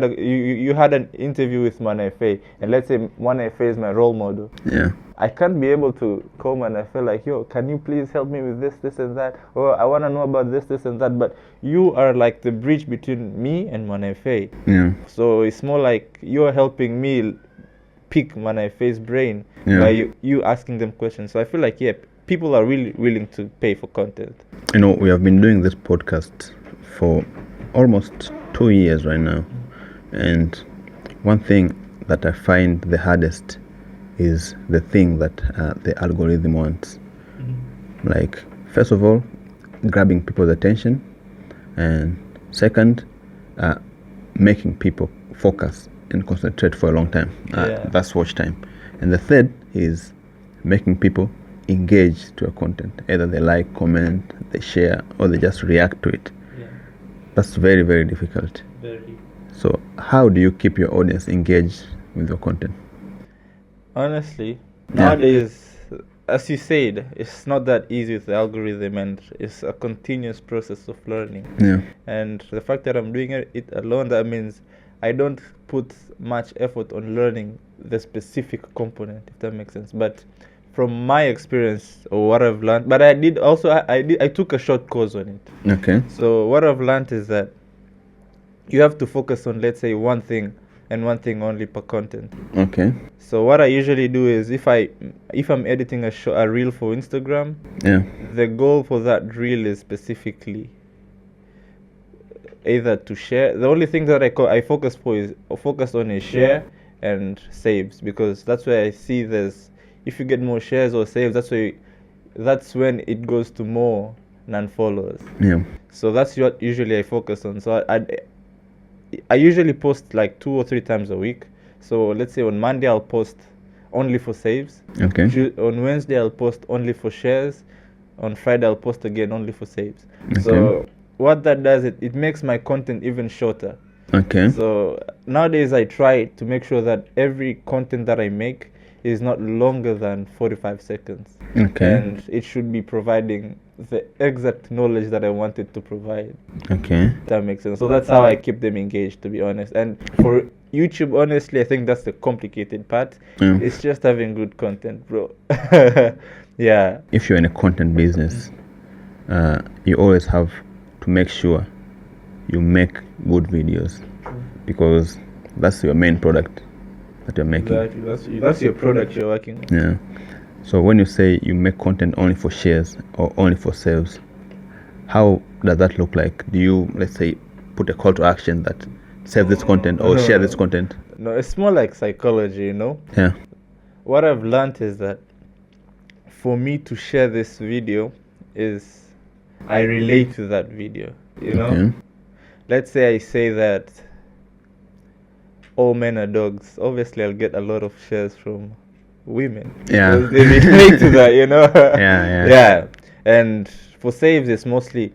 had an interview with Monetize, and let's say Monetize is my role model. Yeah. I can't be able to come and I feel like, can you please help me with this and that? Or I want to know about this and that. But you are like the bridge between me and Monetize. Yeah. So it's more like you're helping me pick Monetize's brain by you asking them questions. So I feel like, people are really willing to pay for content. We have been doing this podcast for almost 2 years right now. And one thing that I find the hardest is the thing that the algorithm wants. Like, first of all, grabbing people's attention, and second, making people focus and concentrate for a long time. That's watch time. And the third is making people engage to your content. Either they like, comment, they share, or they just react to it. That's very, very difficult. Very. So how do you keep your audience engaged with your content? Honestly, nowadays, as you said, it's not that easy with the algorithm, and it's a continuous process of learning. Yeah. And the fact that I'm doing it alone, that means I don't put much effort on learning the specific component, if that makes sense. But from my experience or what I've learned, but I took a short course on it. Okay. So what I've learned is that you have to focus on, let's say, one thing and one thing only per content. Okay. So what I usually do is if I'm editing a reel for Instagram, the goal for that reel is specifically either to share. The only thing that I focus on is share and saves, because that's where I see if you get more shares or saves, that's when it goes to more non-followers. Yeah. So that's what usually I focus on. So I usually post like 2 or 3 times a week. So let's say on Monday I'll post only for saves. Okay. On Wednesday I'll post only for shares. On Friday I'll post again only for saves. Okay. So what that does, it makes my content even shorter. Okay. So nowadays I try to make sure that every content that I make is not longer than 45 seconds. Okay. And it should be providing the exact knowledge that I wanted to provide. Okay. That makes sense. So that's how I keep them engaged, to be honest. And for YouTube, honestly, I think that's the complicated part. Yeah. It's just having good content, bro. Yeah. If you're in a content business, you always have to make sure you make good videos, because that's your main product that you're making. Exactly. That's your product you're working on. Yeah. So when you say you make content only for shares or only for sales, how does that look like? Do you, let's say, put a call to action that save this content or share this content? No, it's more like psychology, you know. Yeah. What I've learned is that for me to share this video is I relate to that video, you know. Okay. Let's say I say that all men are dogs. Obviously, I'll get a lot of shares from women. Yeah. Because they relate to that, you know. Yeah. Yeah. And for saves, it's mostly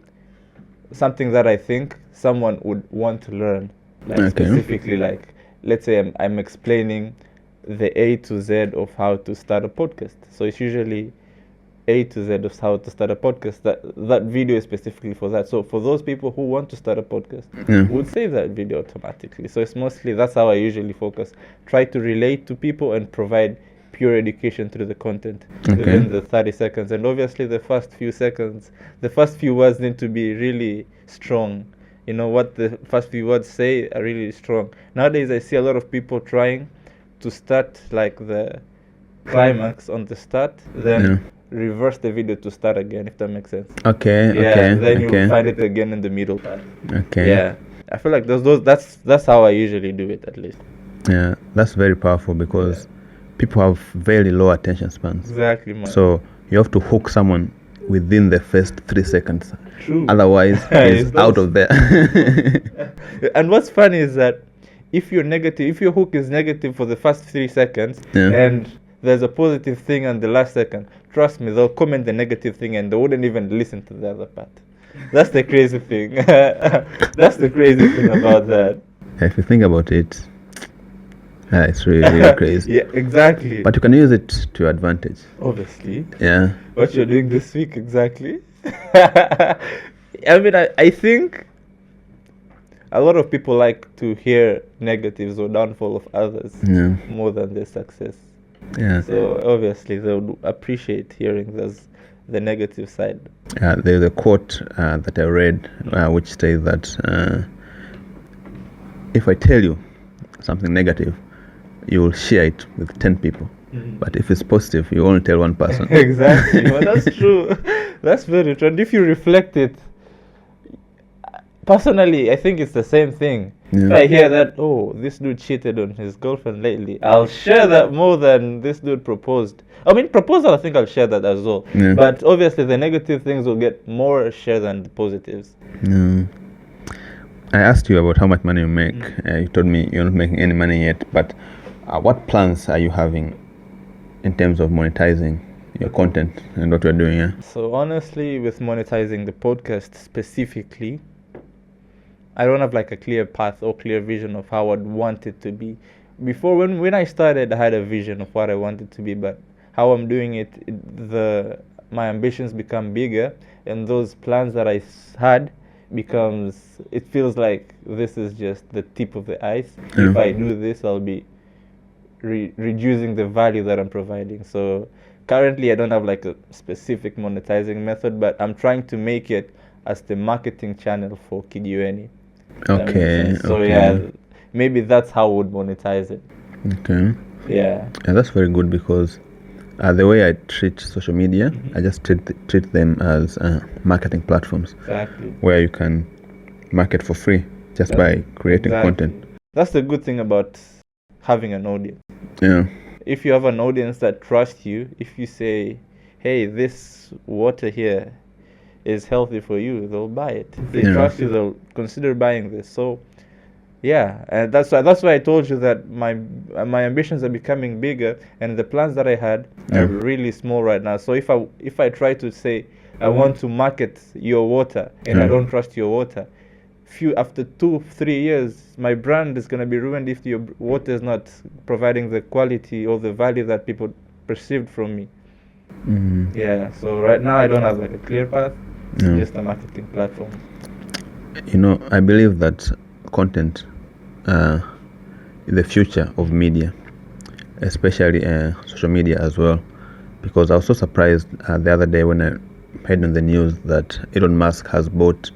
something that I think someone would want to learn. Like Okay. specifically, like let's say I'm explaining the A to Z of how to start a podcast. So it's usually A to Z of how to start a podcast. That video is specifically for that. So for those people who want to start a podcast, Yeah. would save that video automatically. So it's mostly, that's how I usually focus. Try to relate to people and provide pure education through the content within the 30 seconds. And obviously the first few seconds, the first few words need to be really strong. You know, what the first few words say are really strong. Nowadays I see a lot of people trying to start like the climax on the start, then reverse the video to start again, if that makes sense. Okay. Then you find it again in the middle part. Okay. Yeah, I feel like that's how I usually do it, at least. Yeah, that's very powerful because people have very low attention spans. Exactly, man. So you have to hook someone within the first 3 seconds. True. Otherwise, he's out of there. And what's funny is that if your hook is negative for the first 3 seconds, and there's a positive thing on the last second, trust me, they'll comment the negative thing and they wouldn't even listen to the other part. That's the crazy thing. That's the crazy thing about that. If you think about it, it's really, really crazy. Yeah, exactly. But you can use it to your advantage. Obviously. Yeah. What you're doing this week, exactly. I mean, I think a lot of people like to hear negatives or downfall of others more than their success. Yeah. So obviously they would appreciate hearing the negative side. There's a quote that I read which says that if I tell you something negative, you will share it with 10 people. But if it's positive, you only tell one person. Exactly. Well, that's true. That's very true. And if you reflect it, personally, I think it's the same thing. If I hear that, oh, this dude cheated on his girlfriend lately, I'll share that more than this dude proposed. I mean, proposal, I think I'll share that as well. But obviously, the negative things will get more share than the positives. I asked you about how much money you make. You told me you're not making any money yet. But what plans are you having in terms of monetizing your content and what you're doing? Yeah. So honestly, with monetizing the podcast specifically, I don't have like a clear path or clear vision of how I'd want it to be. Before, when I started, I had a vision of what I wanted to be, but how I'm doing it, my ambitions become bigger, and those plans that I had it feels like this is just the tip of the ice. If I do this, I'll be reducing the value that I'm providing. So currently, I don't have like a specific monetizing method, but I'm trying to make it as the marketing channel for Kigiweni. Okay. So yeah, maybe that's how I would monetize it. Okay. Yeah. That's very good because the way I treat social media, I just treat them as marketing platforms. Exactly. Where you can market for free just by creating content. That's the good thing about having an audience. Yeah. If you have an audience that trusts you, if you say, hey, this water here is healthy for you, they'll buy it. If they trust you, they'll consider buying this. So yeah, and that's why I told you that my ambitions are becoming bigger, and the plans that I had are really small right now. So if I try to say I want to market your water and I don't trust your water, after 2-3 years, my brand is gonna be ruined if your water is not providing the quality or the value that people perceived from me. Yeah. So right now I don't have like a clear path. Just a marketing platform. You know, I believe that content is the future of media, especially social media as well, because I was so surprised the other day when I heard on the news that Elon Musk has bought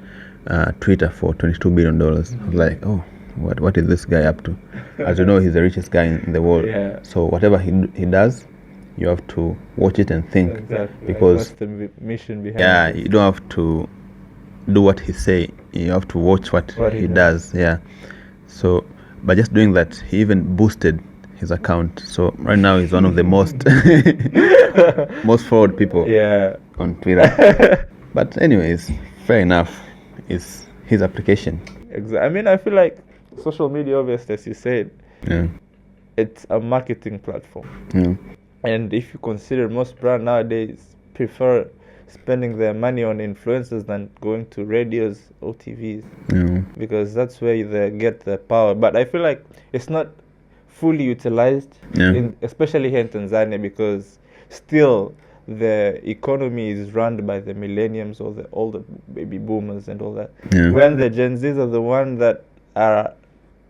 Twitter for $22 billion. I was like, oh, what is this guy up to? As you know, he's the richest guy in the world. So whatever he does, you have to watch it and think. Exactly. Because what's the mission behind yeah, it? you don't have to do what he say. You have to watch what he does. Yeah. So by just doing that, he even boosted his account. So right now he's one of the most most followed people on Twitter. But anyways, fair enough. It's his application. Exactly. I mean, I feel like social media, obviously, as you said, Yeah. it's a marketing platform. Yeah. And if you consider most brands nowadays prefer spending their money on influencers than going to radios or TVs, Yeah. because that's where they get the power. But I feel like it's not fully utilized, especially here in Tanzania, because still the economy is run by the millenniums or the older baby boomers and all that. Yeah. When the Gen Zs are the ones that are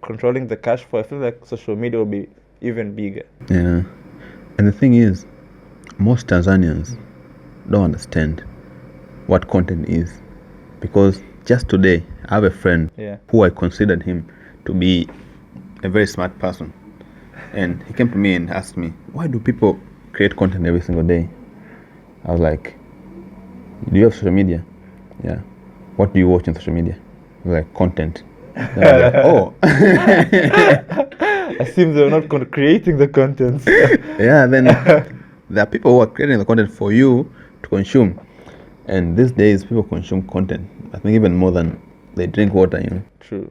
controlling the cash flow, I feel like social media will be even bigger. Yeah. And the thing is, most Tanzanians don't understand what content is. Because just today, I have a friend who I considered him to be a very smart person. And he came to me and asked me, why do people create content every single day? I was like, do you have social media? Yeah. What do you watch on social media? I was like, content. Then I was like, oh. I assume they're not creating the content. Yeah, then there are people who are creating the content for you to consume. And these days, people consume content. I think even more than they drink water, True.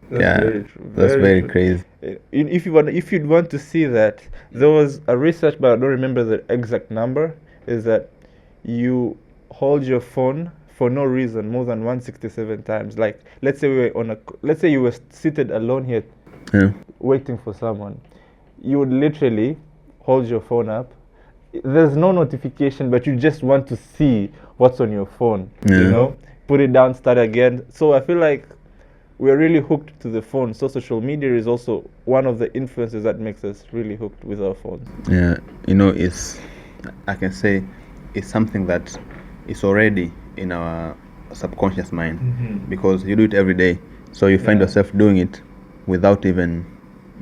That's very true. That's very crazy. If you'd want to see that, there was a research, but I don't remember the exact number, is that you hold your phone for no reason more than 167 times. Like, let's say you were seated alone here waiting for someone. You would literally hold your phone up. There's no notification, but you just want to see what's on your phone. Put it down, start again. So I feel like we're really hooked to the phone. So social media is also one of the influences that makes us really hooked with our phones. Yeah, I can say it's something that is already in our subconscious mind, because you do it every day. So you find yourself doing it without even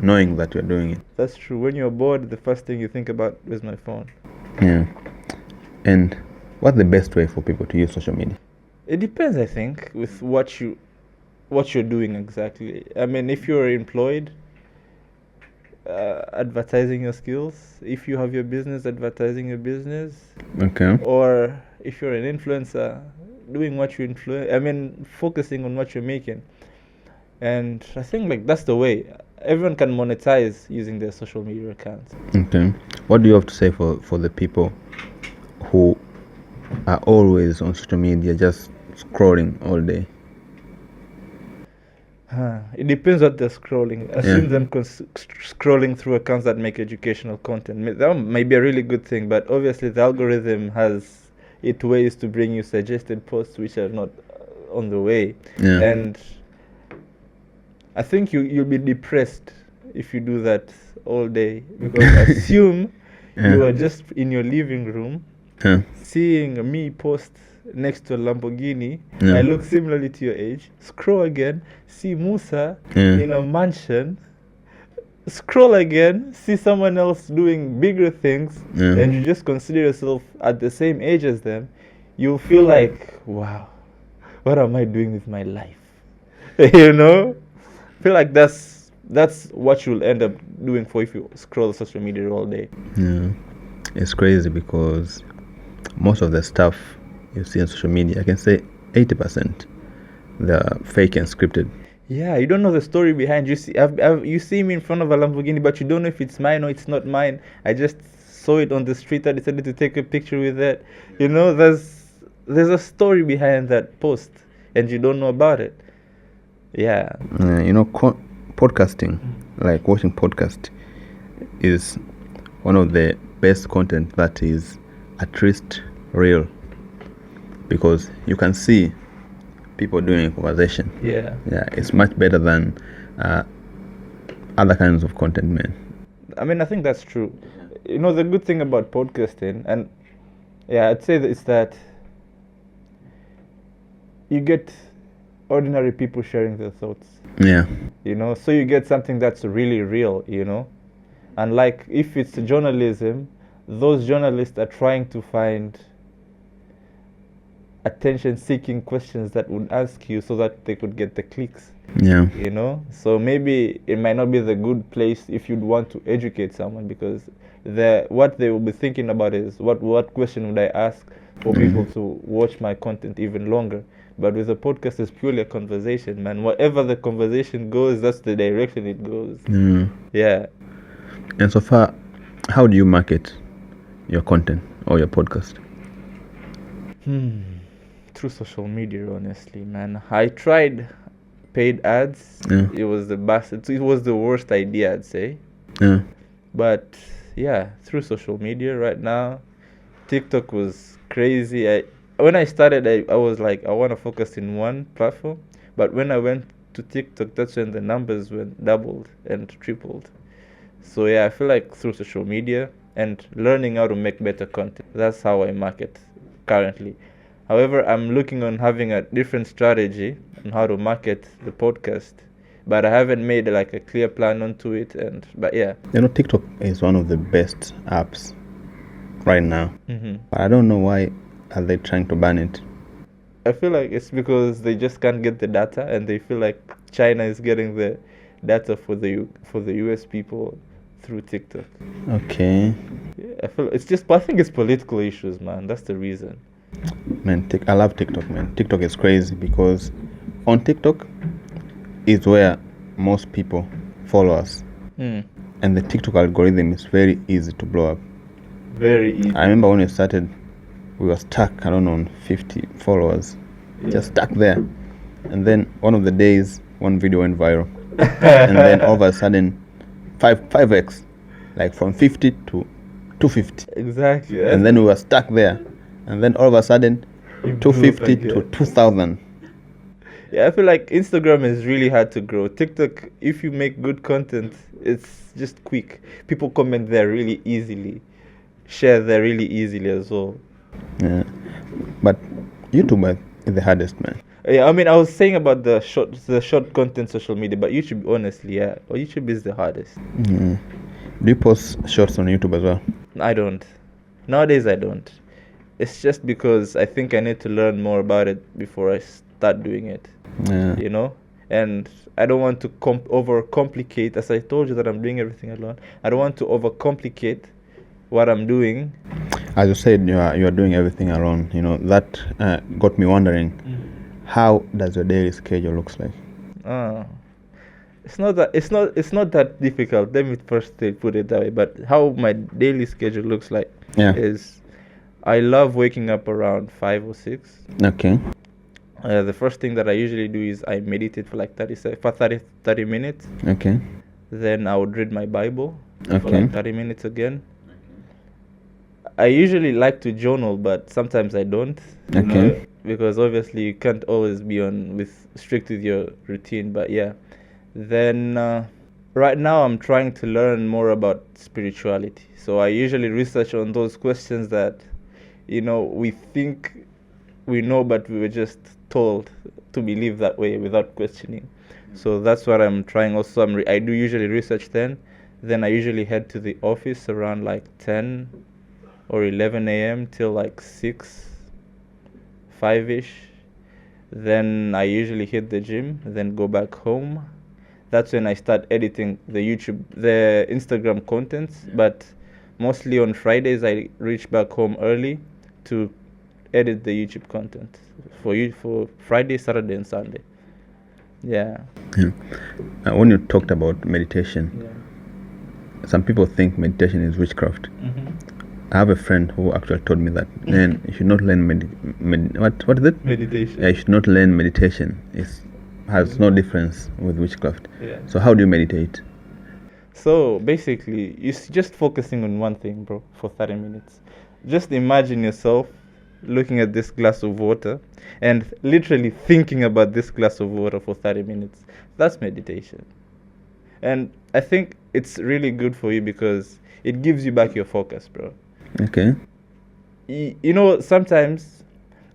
knowing that you're doing it. That's true. When you're bored, the first thing you think about is my phone. Yeah. And what's the best way for people to use social media? It depends, I think, with what you're doing exactly. I mean, if you're employed, advertising your skills. If you have your business, advertising your business. Okay. Or if you're an influencer, doing what you focusing on what you're making. And I think that's the way. Everyone can monetize using their social media accounts. Okay. What do you have to say for the people who are always on social media, just scrolling all day? It depends what they're scrolling. Assume them scrolling through accounts that make educational content. That may be a really good thing, but obviously the algorithm has its ways to bring you suggested posts which are not on the way. Yeah. And I think you'll be depressed if you do that all day, because assume you are just in your living room seeing me post next to a Lamborghini. I look similarly to your age. Scroll again, see Musa in a mansion. Scroll again, see someone else doing bigger things, and you just consider yourself at the same age as them. You'll feel like, wow, what am I doing with my life? I feel like that's what you'll end up doing if you scroll social media all day. Yeah, it's crazy because most of the stuff you see on social media, I can say 80%, they're fake and scripted. Yeah, you don't know the story behind. You see me in front of a Lamborghini, but you don't know if it's mine or it's not mine. I just saw it on the street. I decided to take a picture with it. There's a story behind that post, and you don't know about it. Yeah. Podcasting, like watching podcast, is one of the best content that is at least real, because you can see people doing a conversation. Yeah, it's much better than other kinds of content, man. I think that's true. The good thing about podcasting, and I'd say that it's that you get ordinary people sharing their thoughts. Yeah. So you get something that's really real, Unlike if it's journalism, those journalists are trying to find attention-seeking questions that would ask you so that they could get the clicks. Yeah. You know, so maybe it might not be the good place if you'd want to educate someone, because what they will be thinking about is what question would I ask for people to watch my content even longer. But with a podcast, it's purely a conversation, man. Whatever the conversation goes, that's the direction it goes. Yeah. And so far, how do you market your content or your podcast? Through social media, honestly, man. I tried paid ads. It was the best. It was the worst idea, I'd say. Yeah. But yeah, through social media right now. TikTok was crazy. When I started, I was like, I want to focus in one platform. But when I went to TikTok, that's when the numbers went doubled and tripled. So yeah, I feel like through social media and learning how to make better content, that's how I market currently. However, I'm looking on having a different strategy on how to market the podcast, but I haven't made like a clear plan onto it. But yeah, TikTok is one of the best apps right now. But I don't know why are they trying to ban it. I feel like it's because they just can't get the data, and they feel like China is getting the data for the US people through TikTok. Okay. Yeah, I think it's political issues, man. That's the reason. Man, I love TikTok, man. TikTok is crazy because on TikTok is where most people follow us. And the TikTok algorithm is very easy to blow up. Very easy. I remember when we started, we were stuck, I don't know, on 50 followers. Just stuck there. And then one of the days, one video went viral. And then all of a sudden, 5x, like from 50 to 250. Exactly. And then we were stuck there. And then all of a sudden, 250 to 2,000. Yeah, I feel like Instagram is really hard to grow. TikTok, if you make good content, it's just quick. People comment there really easily, share there really easily as well. Yeah, but YouTube is the hardest, man. Yeah, I mean, I was saying about the short content social media, but YouTube, honestly, yeah, YouTube is the hardest. Do you post shorts on YouTube as well? I don't. Nowadays, I don't. It's just because I think I need to learn more about it before I start doing it. Yeah. You know, and I don't want to overcomplicate. As I told you that I'm doing everything alone, I don't want to overcomplicate what I'm doing. As you said, you are doing everything alone. That got me wondering, how does your daily schedule looks like? It's not that difficult. Let me first put it that way. But how my daily schedule looks like is, I love waking up around 5 or 6. Okay. The first thing that I usually do is I meditate for like 30 minutes. Okay. Then I would read my Bible for Okay. like 30 minutes again. I usually like to journal, but sometimes I don't. Okay. Because obviously you can't always be strict with your routine. But yeah. Then right now I'm trying to learn more about spirituality. So I usually research on those questions that, we think we know, but we were just told to believe that way without questioning. So that's what I'm trying. Also, I do usually research then I usually head to the office around like 10 or 11 a.m. till like 5-ish. Then I usually hit the gym, then go back home. That's when I start editing the Instagram contents. But mostly on Fridays, I reach back home early to edit the YouTube content for Friday, Saturday, and Sunday. Yeah. When you talked about meditation, some people think meditation is witchcraft. I have a friend who actually told me that, man, you should not learn what is it? Meditation. Yeah, you should not learn meditation. It has no difference with witchcraft. Yeah. So how do you meditate? So basically, you're just focusing on one thing, bro, for 30 minutes. Just imagine yourself looking at this glass of water and literally thinking about this glass of water for 30 minutes. That's meditation. And I think it's really good for you because it gives you back your focus, bro. Okay. Sometimes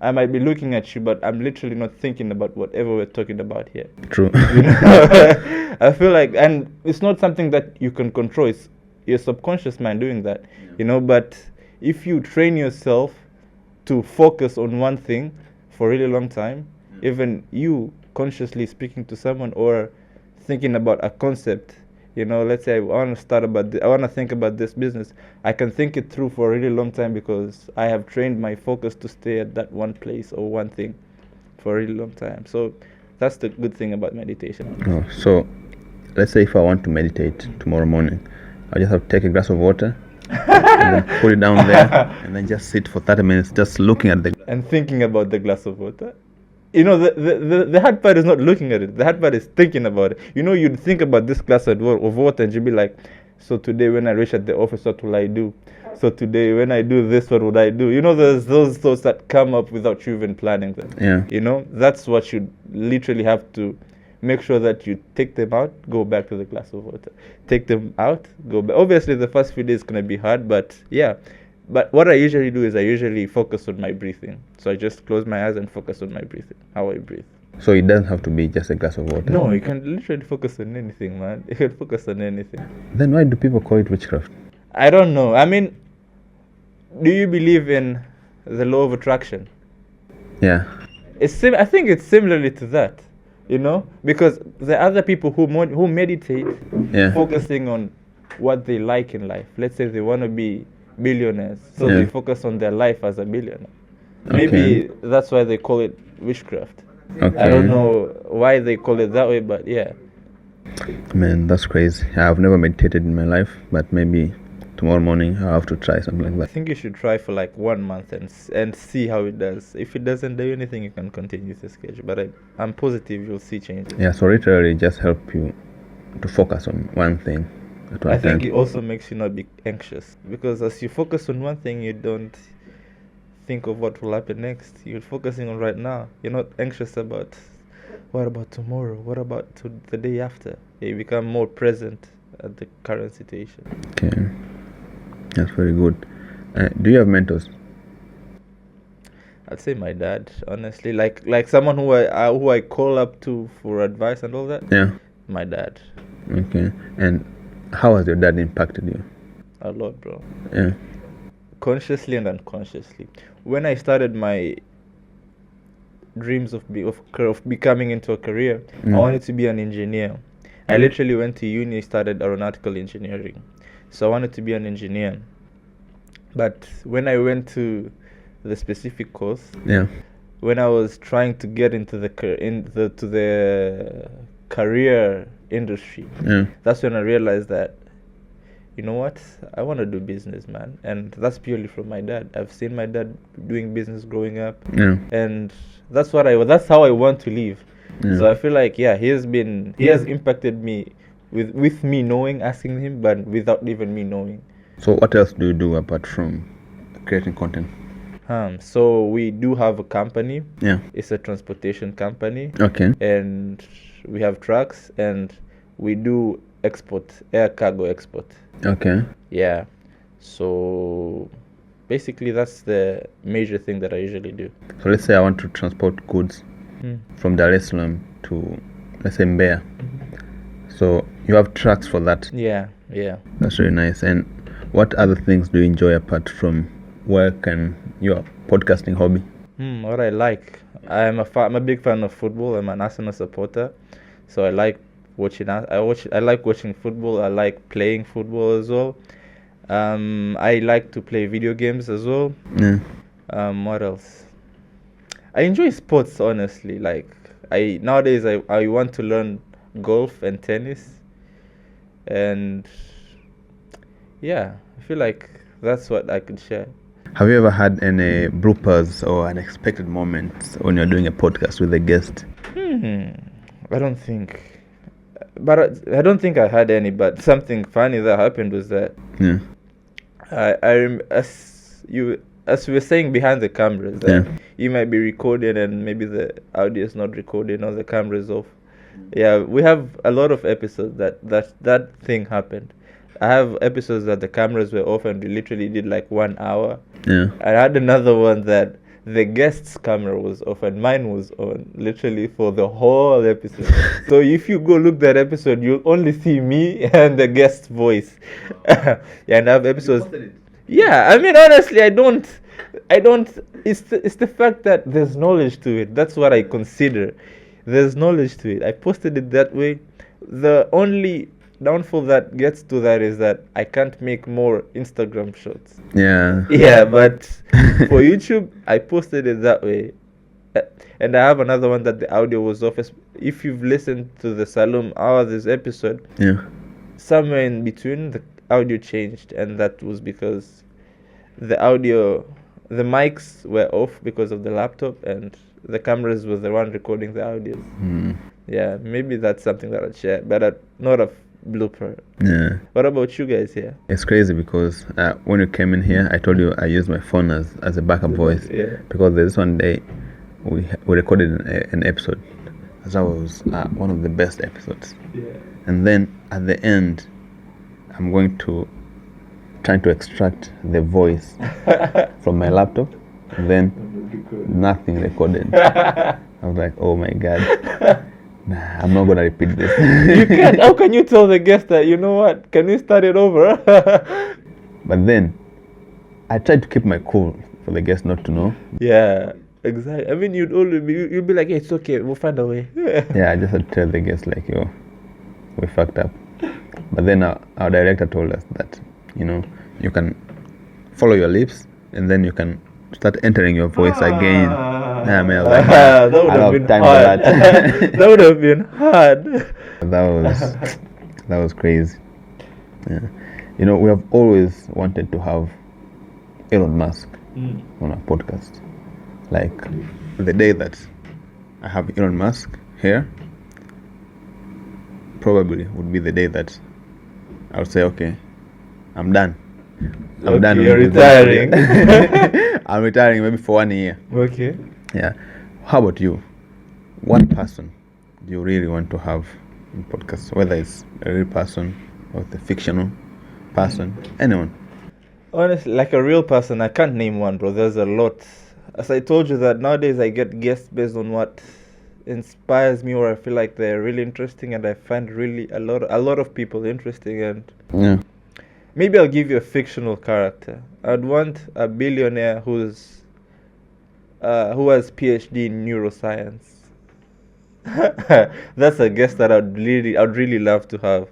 I might be looking at you, but I'm literally not thinking about whatever we're talking about here. True. I feel like, and it's not something that you can control. your subconscious mind doing that, but if you train yourself to focus on one thing for a really long time, even you consciously speaking to someone or thinking about a concept, let's say I want to think about this business, I can think it through for a really long time because I have trained my focus to stay at that one place or one thing for a really long time. So that's the good thing about meditation. Oh, so let's say if I want to meditate tomorrow morning, I just have to take a glass of water and then put it down there and then just sit for 30 minutes just looking at the and thinking about the glass of water. The hard part is not looking at it. The hard part is thinking about it. You'd think about this glass of water and you'd be like, so today when I reach at the office, what will I do? So today when I do this, what would I do? There's those thoughts that come up without you even planning them. Yeah. That's what you literally have to make sure that you take them out, go back to the glass of water. Take them out, go back. Obviously, the first few days is going to be hard, but yeah. But what I usually do is I usually focus on my breathing. So I just close my eyes and focus on my breathing, how I breathe. So it doesn't have to be just a glass of water? No, you can literally focus on anything, man. You can focus on anything. Then why do people call it witchcraft? I don't know. I mean, do you believe in the law of attraction? Yeah. I think it's similarly to that, because the other people who meditate, focusing on what they like in life. Let's say they want to be billionaires, so they focus on their life as a billionaire. Maybe that's why they call it witchcraft. Okay. I don't know why they call it that way, but yeah. Man, that's crazy. I've never meditated in my life, but maybe tomorrow morning I'll have to try something like that. I think you should try for like 1 month and see how it does. If it doesn't do anything, you can continue the schedule. But I'm positive you'll see changes. Yeah, so literally just help you to focus on one thing at one time. I think it also makes you not be anxious, because as you focus on one thing, you don't think of what will happen next. You're focusing on right now. You're not anxious about what about tomorrow, what about the day after. You become more present at the current situation. Okay, that's very good. Do you have mentors? I'd say my dad, honestly, like someone who I call up to for advice and all that. Yeah. My dad. Okay, and how has your dad impacted you? A lot, bro. Yeah. Consciously and unconsciously. When I started my dreams of becoming into a career, I wanted to be an engineer. I literally went to uni, studied aeronautical engineering. So I wanted to be an engineer. But when I went to the specific course, when I was trying to get into the career industry, that's when I realized that, you know what, I want to do business, man. And that's purely from my dad. I've seen my dad doing business growing up, and that's how I want to live. So I feel like, he has impacted me with me knowing, asking him, but without even me knowing. So what else do you do apart from creating content? So we do have a company. Yeah. It's a transportation company. Okay. And we have trucks, and we do air cargo export. Okay. Yeah. So basically that's the major thing that I usually do. So let's say I want to transport goods from Dar es Salaam to, let's say, Mbeya. So you have trucks for that. Yeah. That's really nice. And what other things do you enjoy apart from work and your podcasting hobby? What I like, I'm a big fan of football. I'm an Arsenal supporter, so I like watching. I like watching football. I like playing football as well. I like to play video games as well. Yeah. What else? I enjoy sports, honestly. Like nowadays I want to learn golf and tennis, and I feel like that's what I could share. Have you ever had any bloopers or unexpected moments when you're doing a podcast with a guest? I don't think. But I don't think I had any. But something funny that happened was that as we were saying behind the cameras, you might be recording and maybe the audio is not recording or the camera is off. Yeah, we have a lot of episodes that thing happened. I have episodes that the cameras were off and we literally did like 1 hour. Yeah. I had another one that the guest's camera was off and mine was on literally for the whole episode. So if you go look that episode, you'll only see me and the guest's voice. Yeah, and I have episodes. Yeah, I mean, honestly, I don't. It's the fact that there's knowledge to it. That's what I consider. There's knowledge to it. I posted it that way. The only downfall that gets to that is that I can't make more Instagram shots. Yeah. Yeah, but for YouTube, I posted it that way. And I have another one that the audio was off. If you've listened to the Salum Hours episode, Yeah. somewhere in between, the audio changed, and that was because the mics were off because of the laptop, and the cameras were the one recording the audio. Yeah, maybe that's something that I'd share, but not a blooper. Yeah. What about you guys here? It's crazy because when you came in here, I told you I used my phone as a backup voice. Yeah. Because there's one day we recorded an episode. That was one of the best episodes. Yeah. And then at the end, I'm going to try to extract the voice from my laptop. And then nothing recorded. I was like, oh my God. Nah, I'm not gonna repeat this. You can't. How can you tell the guest that, you know what? Can we start it over? But then I tried to keep my cool for the guest not to know. Yeah, exactly. I mean, you'd be like, hey, it's okay, we'll find a way. Yeah, I just had to tell the guest like, yo, we fucked up. But then our director told us that, you can follow your lips and then you can start entering your voice again. Nah, man, I was like, That would I don't have have been time for hard. that. That would have been hard. That was crazy. Yeah. We have always wanted to have Elon Musk on our podcast. Like the day that I have Elon Musk here, probably would be the day that I would say, okay, I'm done. I'm done. You're with retiring. this. I'm retiring maybe for 1 year. Okay. Yeah. How about you? What person do you really want to have in podcast? Whether it's a real person or the fictional person, anyone. Honestly, like a real person, I can't name one, bro. There's a lot. As I told you that nowadays I get guests based on what inspires me or I feel like they're really interesting, and I find really a lot of people interesting. And Yeah. maybe I'll give you a fictional character. I'd want a billionaire who has PhD in neuroscience. That's a guest that I'd really love to have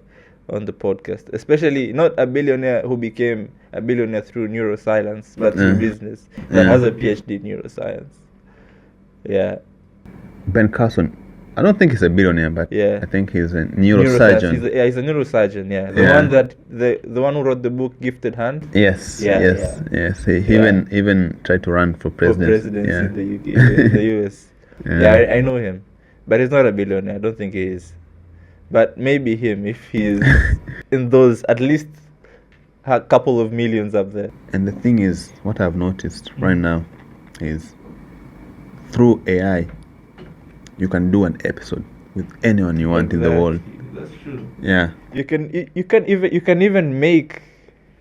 on the podcast. Especially not a billionaire who became a billionaire through neuroscience, but through business. That has a PhD in neuroscience. Yeah. Ben Carson. I don't think he's a billionaire, but Yeah. I think he's a neurosurgeon. He's a neurosurgeon. Yeah. The one who wrote the book Gifted Hand. Yes. Yeah, Yes. He Yeah. even tried to run for For presidency. presidency Yeah. in the UK, in the US. Yeah. I know him, but he's not a billionaire. I don't think he is. But maybe him, if he's in those, at least a couple of millions up there. And the thing is, what I've noticed right now is through AI, you can do an episode with anyone you want in the world. That's true. Yeah. You can even make.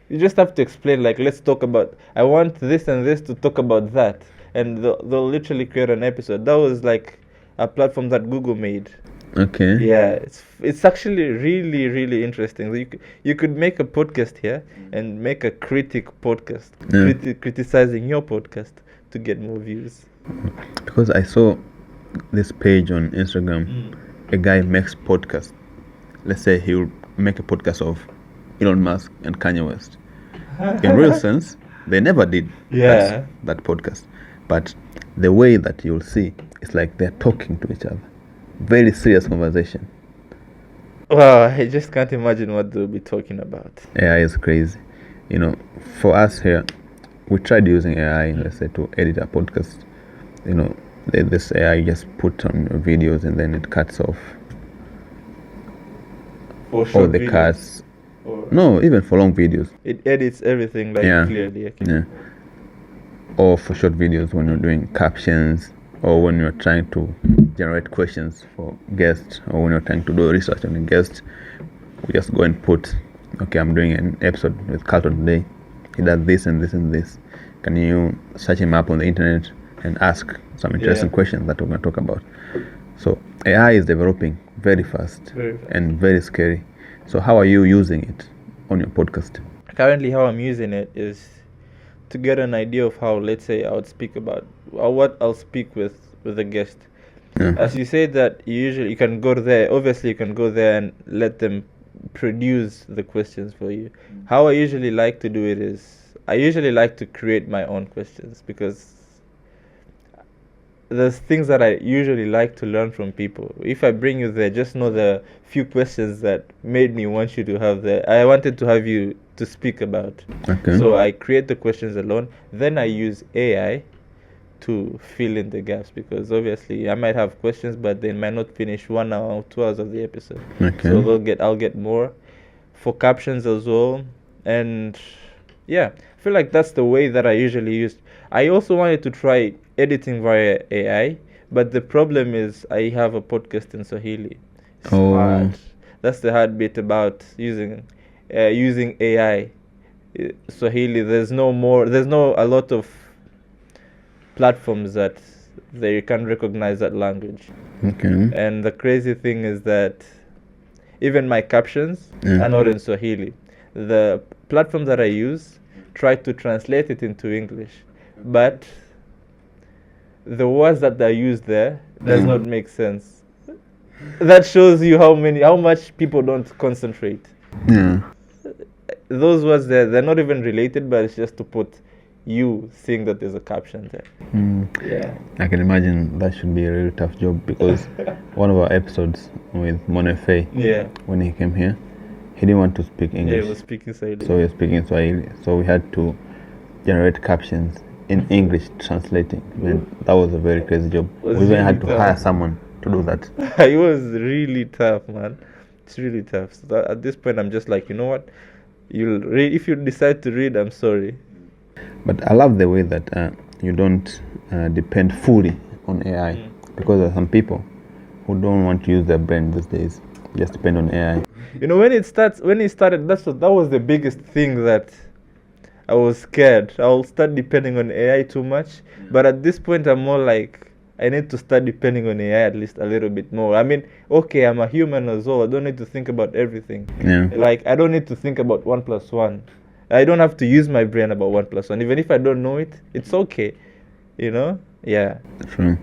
You just have to explain, like, let's talk about. I want this and this to talk about that, and they'll literally create an episode. That was like a platform that Google made. Okay. Yeah, it's actually really, really interesting. You could make a podcast here and make a critic podcast, criticizing your podcast to get more views. Because I saw this page on Instagram, a guy makes podcast. Let's say he will make a podcast of Elon Musk and Kanye West. In real sense, they never did that podcast. But the way that you'll see, it's like they're talking to each other. Very serious conversation. Wow, I just can't imagine what they'll be talking about. AI is crazy. For us here, we tried using AI, let's say, to edit our podcast. This AI just put on videos and then it cuts off all the cuts. No, even for long videos. It edits everything clearly. Okay. Yeah. Or for short videos when you're doing captions, or when you're trying to generate questions for guests, or when you're trying to do research on a guest, we just go and put, okay, I'm doing an episode with Carton today. He does this and this and this. Can you search him up on the internet? and ask some interesting Yeah. questions that we're going to talk about. So AI is developing very fast, Very fast. and very scary. So how are you using it on your podcast? Currently, how I'm using it is to get an idea of how, let's say, I would speak about, or what I'll speak with a guest. Yeah. As you say that you can go there, obviously you can go there and let them produce the questions for you. How I usually like to do it is I usually like to create my own questions, because there's things that I usually like to learn from people. If I bring you there, just know the few questions that made me want you to have I wanted to have you to speak about. Okay. So I create the questions alone, then I use AI to fill in the gaps, because obviously I might have questions but they might not finish 1 hour or 2 hours of the episode. Okay. So I'll get more for captions as well. And yeah, I feel like that's the way that I usually use. I also wanted to try editing via AI, but the problem is I have a podcast in Swahili. It's hard. That's the hard bit about using AI. Swahili, there's no a lot of platforms that they can recognize that language. Okay. And the crazy thing is that even my captions Yeah. are not in Swahili. The platform that I use try to translate it into English, but the words that are used there does not make sense. That shows you how much people don't concentrate. Yeah. Those words they're not even related, but it's just to put you seeing that there's a caption there. Yeah. I can imagine that should be a really tough job, because one of our episodes with Monetize, Yeah. when he came here, he didn't want to speak Yeah, English. he was speaking Swahili. So he was speaking Swahili. So we had to generate captions in English, translating. Man, that was a very crazy job. Was We even had really to tough. hire someone to do that. It was really tough, man. It's really tough. So at this point, I'm just like, you know what? You'll read if you decide to read. I'm sorry. But I love the way that you don't depend fully on AI, because there are some people who don't want to use their brain these days, just depend on AI. You know, when it started, that was the biggest thing that I was scared. I'll start depending on AI too much. But at this point, I'm more like, I need to start depending on AI at least a little bit more. I mean, okay, I'm a human as well. I don't need to think about everything. Yeah. Like, I don't need to think about 1 + 1. I don't have to use my brain about 1 + 1. Even if I don't know it, it's okay. You know? Yeah. True.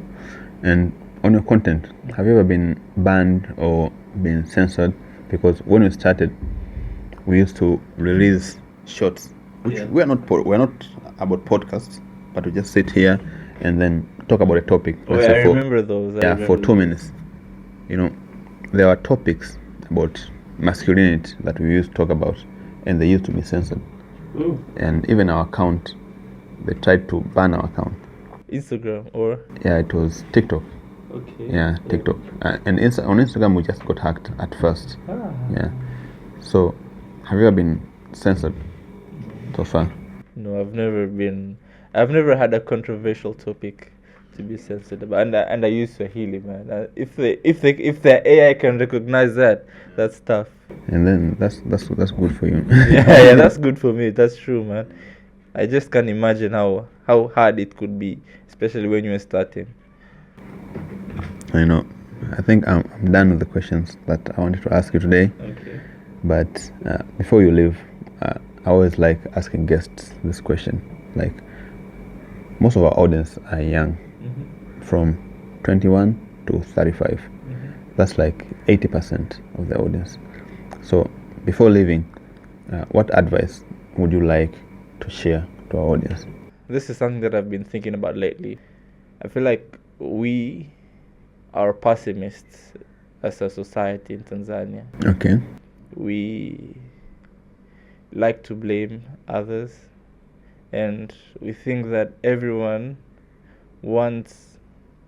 And on your content, have you ever been banned or been censored? Because when we started, we used to release shorts, which Yeah. we're not about podcasts, but we just sit here and then talk about a topic. Oh, Let's yeah, say I remember those. I for remember 2 those. minutes. You know, there were topics about masculinity that we used to talk about, and they used to be censored. Ooh. And even our account, they tried to ban our account. Instagram or Yeah, it was TikTok. okay. Yeah, TikTok. And on Instagram, we just got hacked at first. Ah. Yeah. So, have you ever been censored so far? No, I've never had a controversial topic to be censored about, and I use Swahili, man. If the AI can recognize that, that's tough. And then that's good for you. Yeah, that's good for me. That's true, man. I just can't imagine how hard it could be, especially when you're starting. I know. I think I'm done with the questions that I wanted to ask you today. Okay. But before you leave, I always like asking guests this question. Like, most of our audience are young, from 21 to 35. That's like 80% of the audience. So, before leaving, what advice would you like to share to our audience? This is something that I've been thinking about lately. I feel like we are pessimists as a society in Tanzania. Okay. We like to blame others, and we think that everyone wants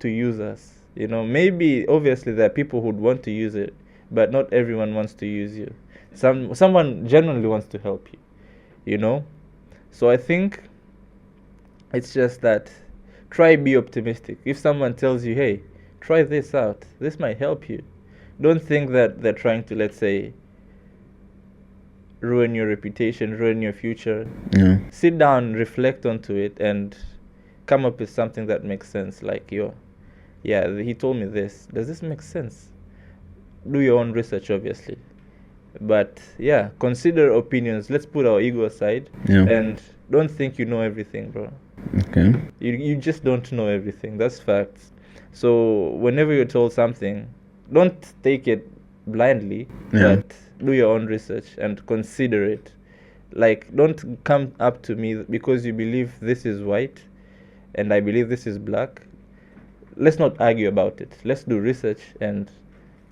to use us. You know, maybe obviously there are people who would want to use it, but not everyone wants to use you. Someone genuinely wants to help you, you know? So I think it's just that try be optimistic. If someone tells you, hey, try this out, this might help you, don't think that they're trying to, let's say, ruin your reputation, ruin your future. Yeah. Sit down, reflect onto it, and come up with something that makes sense. Like, he told me this. Does this make sense? Do your own research, obviously. But yeah, consider opinions. Let's put our ego aside. Yeah. And don't think you know everything, bro. Okay. You just don't know everything. That's facts. So whenever you're told something, don't take it blindly, Yeah. but do your own research and consider it. Like, don't come up to me because you believe this is white and I believe this is black. Let's not argue about it. Let's do research, and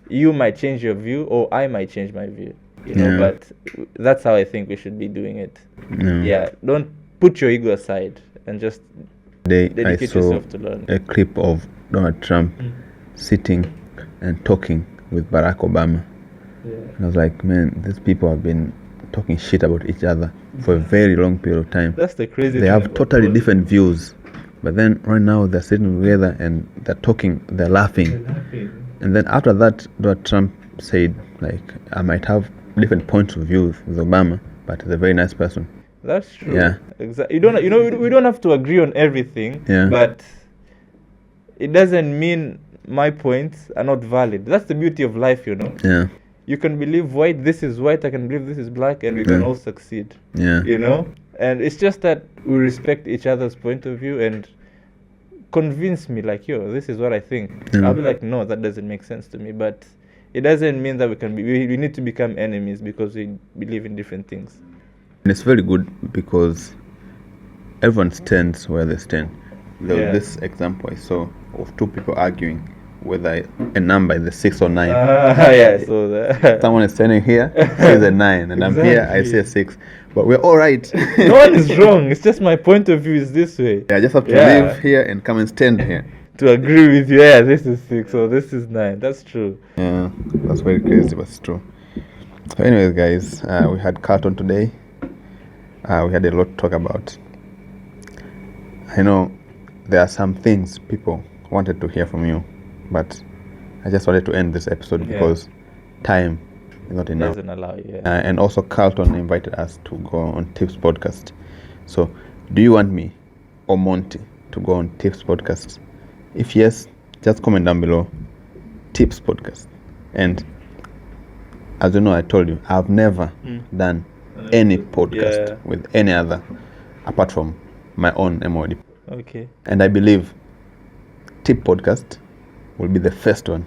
you might change your view or I might change my view. Yeah. But that's how I think we should be doing it. Yeah. Yeah, don't put your ego aside and just Today I dedicate saw yourself to learn. a clip of Donald Trump sitting and talking with Barack Obama. Yeah. And I was like, man, these people have been talking shit about each other for a very long period of time. That's the crazy They thing have about totally politics. different views, but then right now they're sitting together and they're talking, they're laughing. And then after that, Donald Trump said, like, I might have different points of view with Obama, but he's a very nice person. That's true. Yeah. Exactly. We don't have to agree on everything. Yeah. But it doesn't mean my points are not valid. That's the beauty of life, Yeah. You can believe white, this is white, I can believe this is black, and we can all succeed. Yeah. And it's just that we respect each other's point of view and convince me, like, this is what I think. Yeah. I'll be like, no, that doesn't make sense to me. But it doesn't mean that we need to become enemies because we believe in different things. And it's very good because everyone stands where they stand. There was this example I saw of two people arguing whether a number is a 6 or 9. Yeah, so that. Someone is standing here, says a 9, and I'm here, I say a 6. But we're all right. No one is wrong. It's just my point of view is this way. Yeah, I just have to live here and come and stand here. To agree with you, yeah, this is 6 or this is 9. That's true. Yeah, that's very crazy, but it's true. So anyways, guys, we had Carton today. We had a lot to talk about. I know there are some things people wanted to hear from you, but I just wanted to end this episode because time is not enough. Doesn't allow you. And also Carton invited us to go on Tips podcast. So do you want me or Monty to go on Tips podcast? If yes, just comment down below, Tips podcast. And as you know, I told you, I've never done any podcast with any other apart from my own MOD. Okay. And I believe Tip podcast will be the first one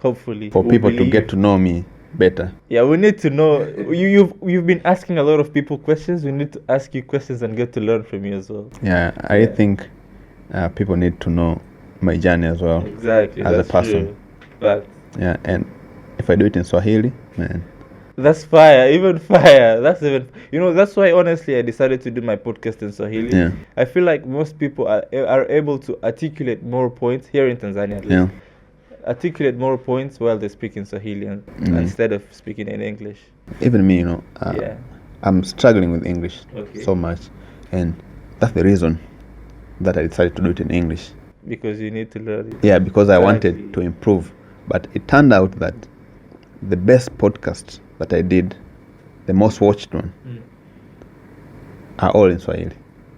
Hopefully. for people to get to know me better. Yeah, we need to know. You've been asking a lot of people questions. We need to ask you questions and get to learn from you as well. Yeah, I think people need to know my journey as well. Exactly. As that's a person. True. But Yeah, and if I do it in Swahili, man. that's fire. Even fire. That's even. That's why honestly I decided to do my podcast in Swahili. Yeah. I feel like most people are able to articulate more points here in Tanzania. At least. Yeah. Articulate more points while they speak in Swahili instead of speaking in English. Even me, I'm struggling with English so much, and that's the reason that I decided to do it in English. Because you need to learn it. Yeah, because I wanted to improve. But it turned out that the best podcast that I did, the most watched one, are all in Swahili.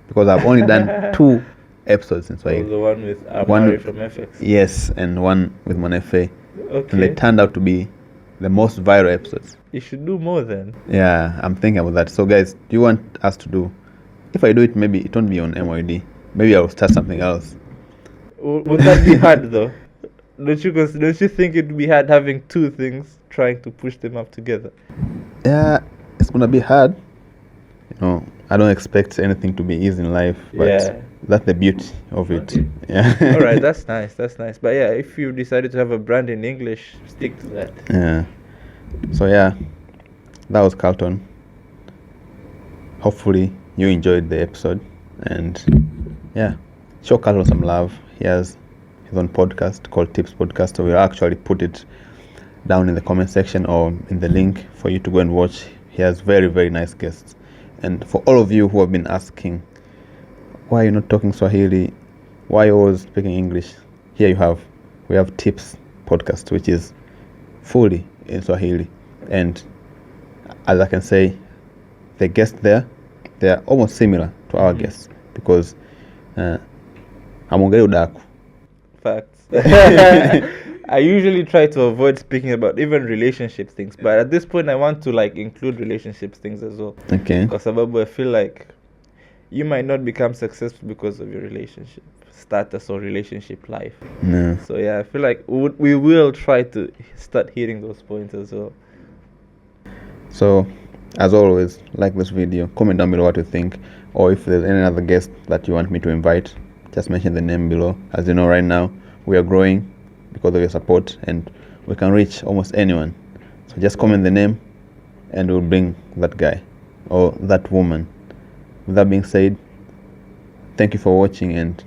Because I've only done 2 episodes in Swahili. The one with Amari from FX. Yes, and one with Monefe. Okay. And they turned out to be the most viral episodes. You should do more then. Yeah, I'm thinking about that. So guys, do you want us to do, if I do it, maybe it won't be on MYD. Maybe I'll start something else. Would that be hard though? Don't you think it'd be hard having 2 things, trying to push them up together? Yeah, it's gonna be hard. I don't expect anything to be easy in life, but that's the beauty of it. Yeah. All right, that's nice. But yeah, if you decided to have a brand in English, stick to that. Yeah. So yeah, that was Carton. Hopefully you enjoyed the episode, and yeah, show Carton some love. He has his own podcast called Tips Podcast. So we'll actually put it down in the comment section or in the link for you to go and watch. He has very, very nice guests. And for all of you who have been asking, why are you not talking Swahili? Why are you always speaking English? Here you have. We have Tips Podcast, which is fully in Swahili. And as I can say, the guests there, they are almost similar to our guests, because Amongere udaku. Facts. I usually try to avoid speaking about even relationship things, but at this point I want to like include relationships things as well. Okay. Because I feel like you might not become successful because of your relationship status or relationship life. No. So yeah, I feel like we will try to start hitting those points as well. So, as always, like this video, comment down below what you think, or if there's any other guest that you want me to invite, just mention the name below. As you know, right now we are growing because of your support, and we can reach almost anyone. So just comment the name, and we'll bring that guy or that woman. With that being said, thank you for watching, and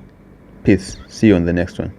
peace. See you on the next one.